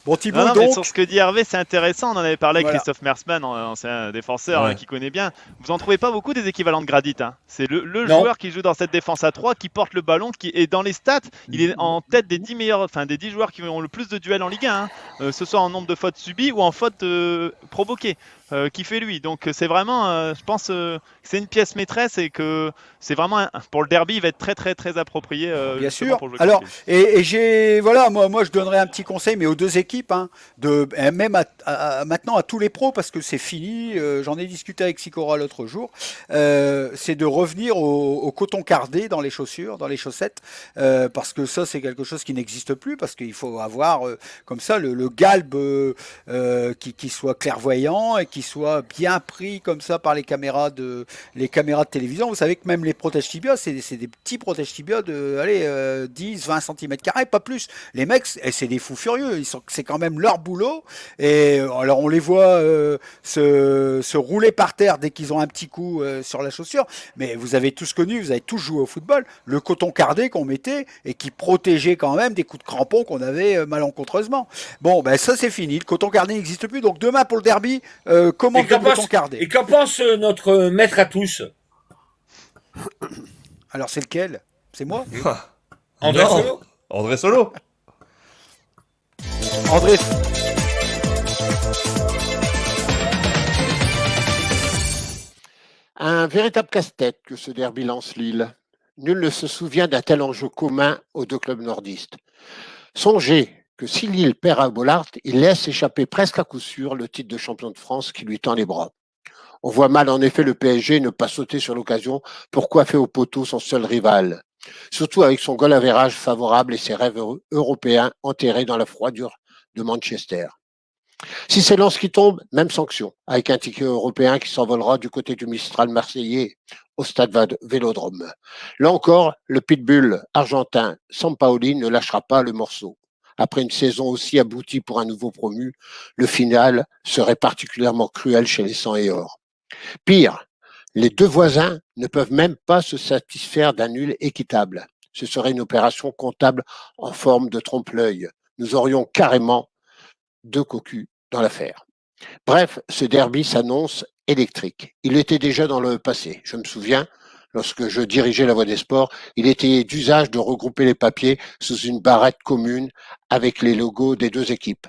Bon, Thibaut, mais donc. sur ce que dit Hervé, c'est intéressant. On en avait parlé avec Voilà. Christophe Mersman, ancien défenseur qui connaît bien. Vous en trouvez pas beaucoup des équivalents de Gradit. Hein. C'est le joueur qui joue dans cette défense à 3, qui porte le ballon, qui est dans les stats. Il est en tête des 10 des 10 joueurs qui ont le plus de duels en Ligue 1, hein, ce soit en nombre de fautes subies ou en fautes provoquées. Qui fait lui. Donc c'est vraiment, je pense, c'est une pièce maîtresse et que c'est vraiment pour le derby, il va être très très très approprié. Bien sûr. Pour le jouer Alors, collectif. et j'ai moi je donnerais un petit conseil, mais aux deux équipes, hein, même maintenant à tous les pros, parce que c'est fini. J'en ai discuté avec Sikora l'autre jour. C'est de revenir au coton cardé dans les chaussures, dans les chaussettes, parce que ça c'est quelque chose qui n'existe plus, parce qu'il faut avoir comme ça le galbe qui soit clairvoyant et qui soit bien pris comme ça par les caméras de télévision. Vous savez que même les protèges tibias, c'est des petits protèges tibias de 10, 20 cm², pas plus. Les mecs, c'est des fous furieux. C'est quand même leur boulot. Et alors on les voit se rouler par terre dès qu'ils ont un petit coup sur la chaussure. Mais vous avez tous connu, vous avez tous joué au football, le coton cardé qu'on mettait et qui protégeait quand même des coups de crampon qu'on avait malencontreusement. Bon, ben ça c'est fini. Le coton cardé n'existe plus. Donc demain pour le derby, comment le coton cardé? Et qu'en pense notre maître à tous? Alors c'est lequel? C'est moi? André Solo. André Solo. André. Un véritable casse-tête que ce derby Lens-Lille. Nul ne se souvient d'un tel enjeu commun aux deux clubs nordistes. Songez que si Lille perd à Bollaert, il laisse échapper presque à coup sûr le titre de champion de France qui lui tend les bras. On voit mal en effet le PSG ne pas sauter sur l'occasion pour coiffer au poteau son seul rival. surtout avec son goal average favorable et ses rêves européens enterrés dans la froidure de Manchester. Si c'est Lens qui tombe, même sanction, avec un ticket européen qui s'envolera du côté du Mistral marseillais au stade Vélodrome. Là encore, le pitbull argentin Sampaoli ne lâchera pas le morceau. Après une saison aussi aboutie pour un nouveau promu, le final serait particulièrement cruel chez les 100 et or. Pire, les deux voisins ne peuvent même pas se satisfaire d'un nul équitable. Ce serait une opération comptable en forme de trompe-l'œil. Nous aurions carrément deux cocus dans l'affaire. Bref, ce derby s'annonce électrique. Il était déjà dans le passé. Je me souviens, lorsque je dirigeais la Voix des Sports, il était d'usage de regrouper les papiers sous une barrette commune avec les logos des deux équipes.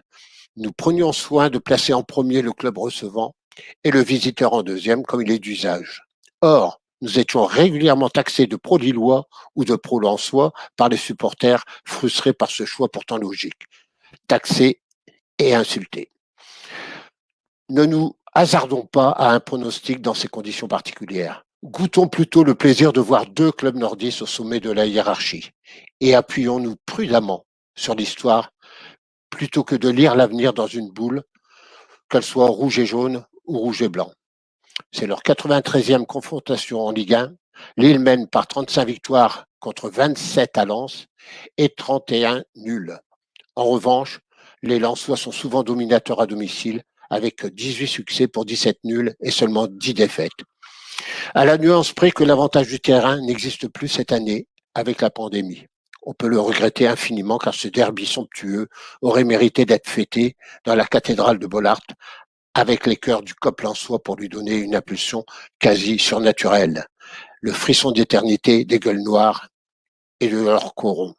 Nous prenions soin de placer en premier le club recevant et le visiteur en deuxième, comme il est d'usage. Or, nous étions régulièrement taxés de pro-lillois ou de pro-lensois par les supporters frustrés par ce choix pourtant logique. Taxés et insultés. Ne nous hasardons pas à un pronostic dans ces conditions particulières. Goûtons plutôt le plaisir de voir deux clubs nordistes au sommet de la hiérarchie et appuyons-nous prudemment sur l'histoire plutôt que de lire l'avenir dans une boule, qu'elle soit rouge et jaune ou rouge et blanc. C'est leur 93e confrontation en Ligue 1. Lille mène par 35 victoires contre 27 à Lens et 31 nuls. En revanche, les Lensois sont souvent dominateurs à domicile avec 18 succès pour 17 nuls et seulement 10 défaites. À la nuance près que l'avantage du terrain n'existe plus cette année avec la pandémie. On peut le regretter infiniment car ce derby somptueux aurait mérité d'être fêté dans la cathédrale de Bollaert avec les chœurs du COP lensois pour lui donner une impulsion quasi surnaturelle. Le frisson d'éternité des gueules noires et de leurs corons.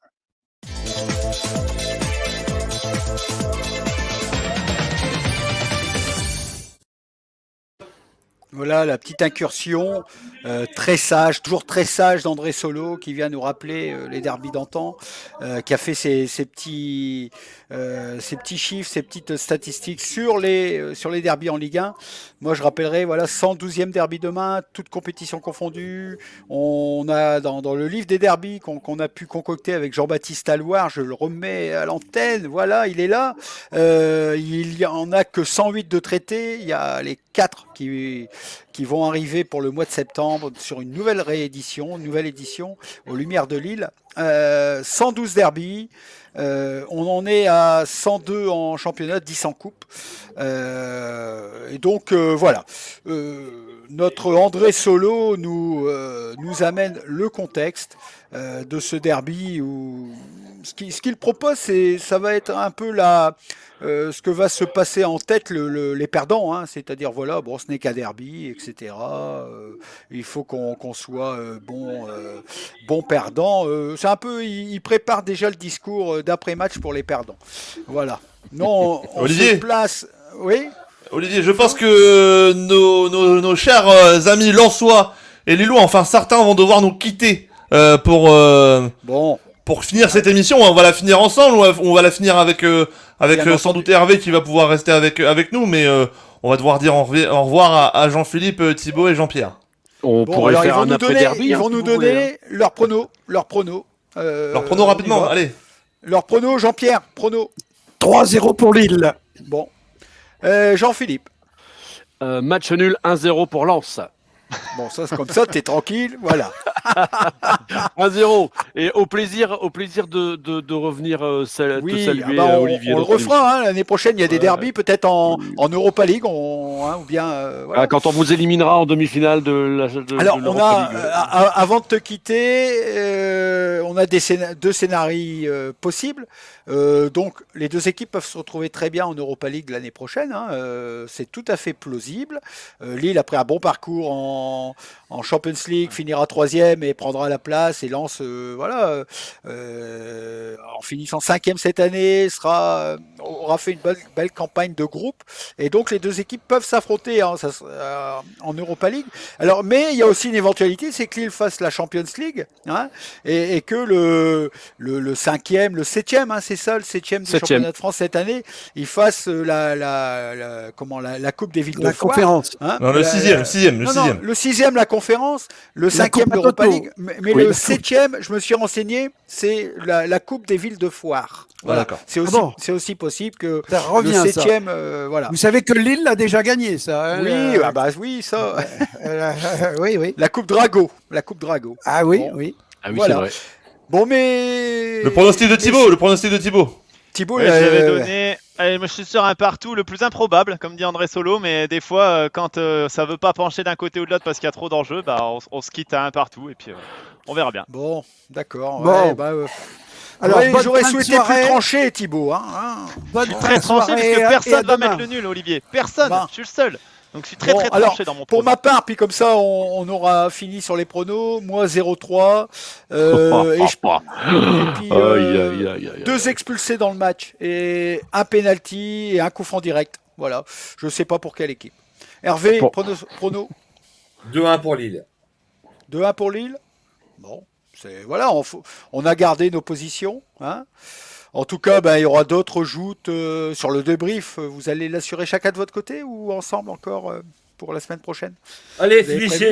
Voilà la petite incursion, très sage, toujours très sage d'André Solo qui vient nous rappeler les derbys d'antan, qui a fait ses petits chiffres, ses petites statistiques sur les derbys en Ligue 1. Moi je rappellerai, voilà, 112e derby demain, toutes compétitions confondues. On a dans le livre des derbys qu'on a pu concocter avec Jean-Baptiste Alloire, je le remets à l'antenne, voilà, il est là. Il y en a que 108 de traités, il y a les 4 qui vont arriver pour le mois de septembre sur une nouvelle édition aux Lumières de Lille. 112 derbies, on en est à 102 en championnat, 10 en coupe. Et donc voilà, notre André Solo nous amène le contexte de ce derby où ce qu'il propose, ça va être un peu ce que va se passer en tête les perdants, hein, c'est-à-dire voilà, bon, ce n'est qu'un derby, etc. Il faut qu'on soit bon perdant. C'est un peu, il prépare déjà le discours d'après-match pour les perdants. Voilà. Non, on Olivier. se place. Oui. Olivier, je pense que nos chers amis lensois et lillois, enfin certains vont devoir nous quitter pour finir cette émission. On va la finir ensemble ou on va la finir avec sans doute Hervé qui va pouvoir rester avec nous, mais on va devoir dire au revoir à Jean-Philippe, Thibaut et Jean-Pierre. On pourrait faire un après-derby. Ils vont nous donner leurs pronos. Leurs pronos rapidement, allez. Leurs pronos, Jean-Pierre, pronos. 3-0 pour Lille. Bon. Jean-Philippe. Match nul 1-0 pour Lens. Bon, ça c'est comme ça, t'es tranquille, voilà. 1-0. Et au plaisir de revenir te saluer, Olivier. On le refera, hein, l'année prochaine, il y a des derbys, peut-être en Europa League, ou bien... voilà. Quand on vous éliminera en demi-finale de Alors, de on l'Europa a, League. avant de te quitter, on a deux scénarios possibles. Donc, les deux équipes peuvent se retrouver très bien en Europa League l'année prochaine. Hein, c'est tout à fait plausible. Lille, après un bon parcours en Champions League, finira 3e et prendra la place. Et Lens, en finissant 5e cette année, sera aura fait une belle campagne de groupe. Et donc, les deux équipes peuvent s'affronter en Europa League. Alors, mais il y a aussi une éventualité, c'est que Lille fasse la Champions League, hein, et que le 5e, le 7e, hein, c'est ça, le 7e du championnat de France cette année, il fasse la Coupe des villes de Foire. Conférence. Hein, non, le 6e. Non, le 6e, la conférence, le 5e, l'Europa League, mais le 7e, je me suis renseigné, c'est la Coupe des villes de Foire. Voilà. C'est aussi possible que ça revient, le 7e, voilà. Vous savez que Lille l'a déjà gagné, ça. Hein, oui, ça. Oui. La Coupe Drago. Ah oui, bon. oui. Ah oui, voilà. c'est vrai. Bon, mais... Le pronostic de Thibaut. Thibaut, j'avais donné... Allez, moi, je suis sur un partout le plus improbable, comme dit André Solo, mais des fois, quand ça veut pas pencher d'un côté ou de l'autre parce qu'il y a trop d'enjeux, on se quitte à un partout et puis on verra bien. Bon, d'accord. Bon. Alors, j'aurais souhaité plus trancher, Thibaut. Très tranché, parce que personne va mettre le nul, Olivier. Personne, je suis le seul. Donc je suis très tranché dans mon prono. Pour ma part, puis comme ça, on aura fini sur les pronos. Moi, 0-3. Et puis, 2 expulsés dans le match. Et un penalty et un coup franc direct. Voilà. Je ne sais pas pour quelle équipe. Hervé, prono 2-1 pour Lille. 2-1 pour Lille. Bon, voilà, on a gardé nos positions. Hein. En tout cas, il y aura d'autres joutes sur le débrief. Vous allez l'assurer chacun de votre côté ou ensemble encore pour la semaine prochaine? Allez,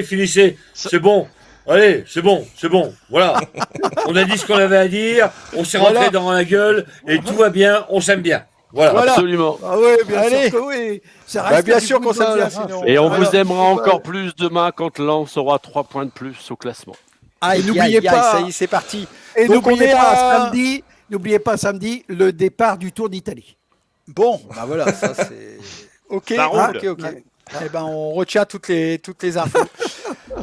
finissez. C'est bon. Allez, c'est bon. Voilà. On a dit ce qu'on avait à dire. On s'est rentré dans la gueule et tout va bien. On s'aime bien. Voilà. Absolument. Ah oui, bien sûr que oui. Bien sûr qu'on s'aime bien. Sinon. Et on vous aimera encore plus demain quand Lens aura 3 points de plus au classement. Et n'oubliez pas, ça y est, c'est parti. Et n'oubliez pas samedi le départ du Tour d'Italie. Bon, voilà, ça c'est ok. Ok. Eh ben, on retient toutes les infos.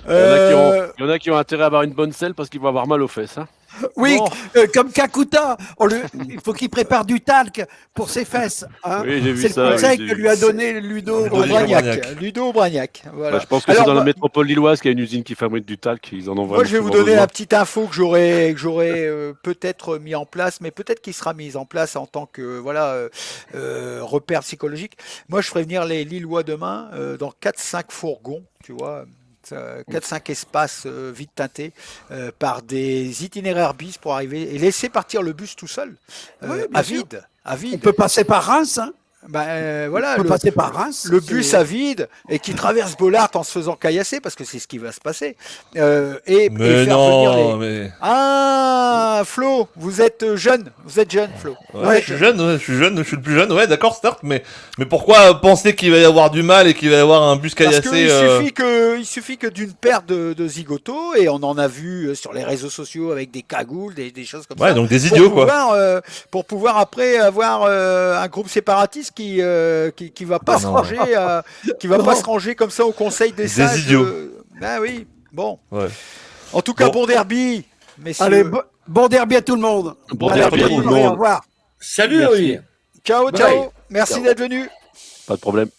Il y en a qui ont intérêt à avoir une bonne selle parce qu'ils vont avoir mal aux fesses. Hein. Oui, comme Kakuta, il faut qu'il prépare du talc pour ses fesses. Hein. Oui, j'ai vu ça. C'est le conseil que lui a donné Ludo Bragnac. Voilà. Je pense que c'est dans la métropole lilloise qu'il y a une usine qui fabrique du talc. Ils en ont moi, je vais vous donner la petite info que j'aurais peut-être mis en place, mais peut-être qu'il sera mis en place en tant que repère psychologique. Moi, je ferai venir les Lillois demain dans 4-5 fourgons, tu vois. 4-5 espaces vite teintés par des itinéraires bis pour arriver et laisser partir le bus tout seul à vide. On peut passer par Reims, hein. Voilà, passer par Reims, le bus à vide et qui traverse Bollard en se faisant caillasser parce que c'est ce qui va se passer. Et faire venir les... Ah, Flo, vous êtes jeune, Flo. Ouais, je suis jeune, je suis le plus jeune. Ouais, d'accord, start. Mais pourquoi penser qu'il va y avoir du mal et qu'il va y avoir un bus caillassé? Parce qu'il suffit que d'une paire de zigotos, et on en a vu sur les réseaux sociaux avec des cagoules, des choses comme ça. Ouais, donc des idiots pour pouvoir après avoir un groupe séparatiste qui va pas se ranger, pas se ranger comme ça au Conseil des sages. Des idiots. Oui, bon. Ouais. En tout cas, bon derby. Messieurs. Allez, bon derby à tout le monde. Bon derby à tout le monde. Au revoir. Salut, Olivier. Ciao. Merci d'être venu. Pas de problème.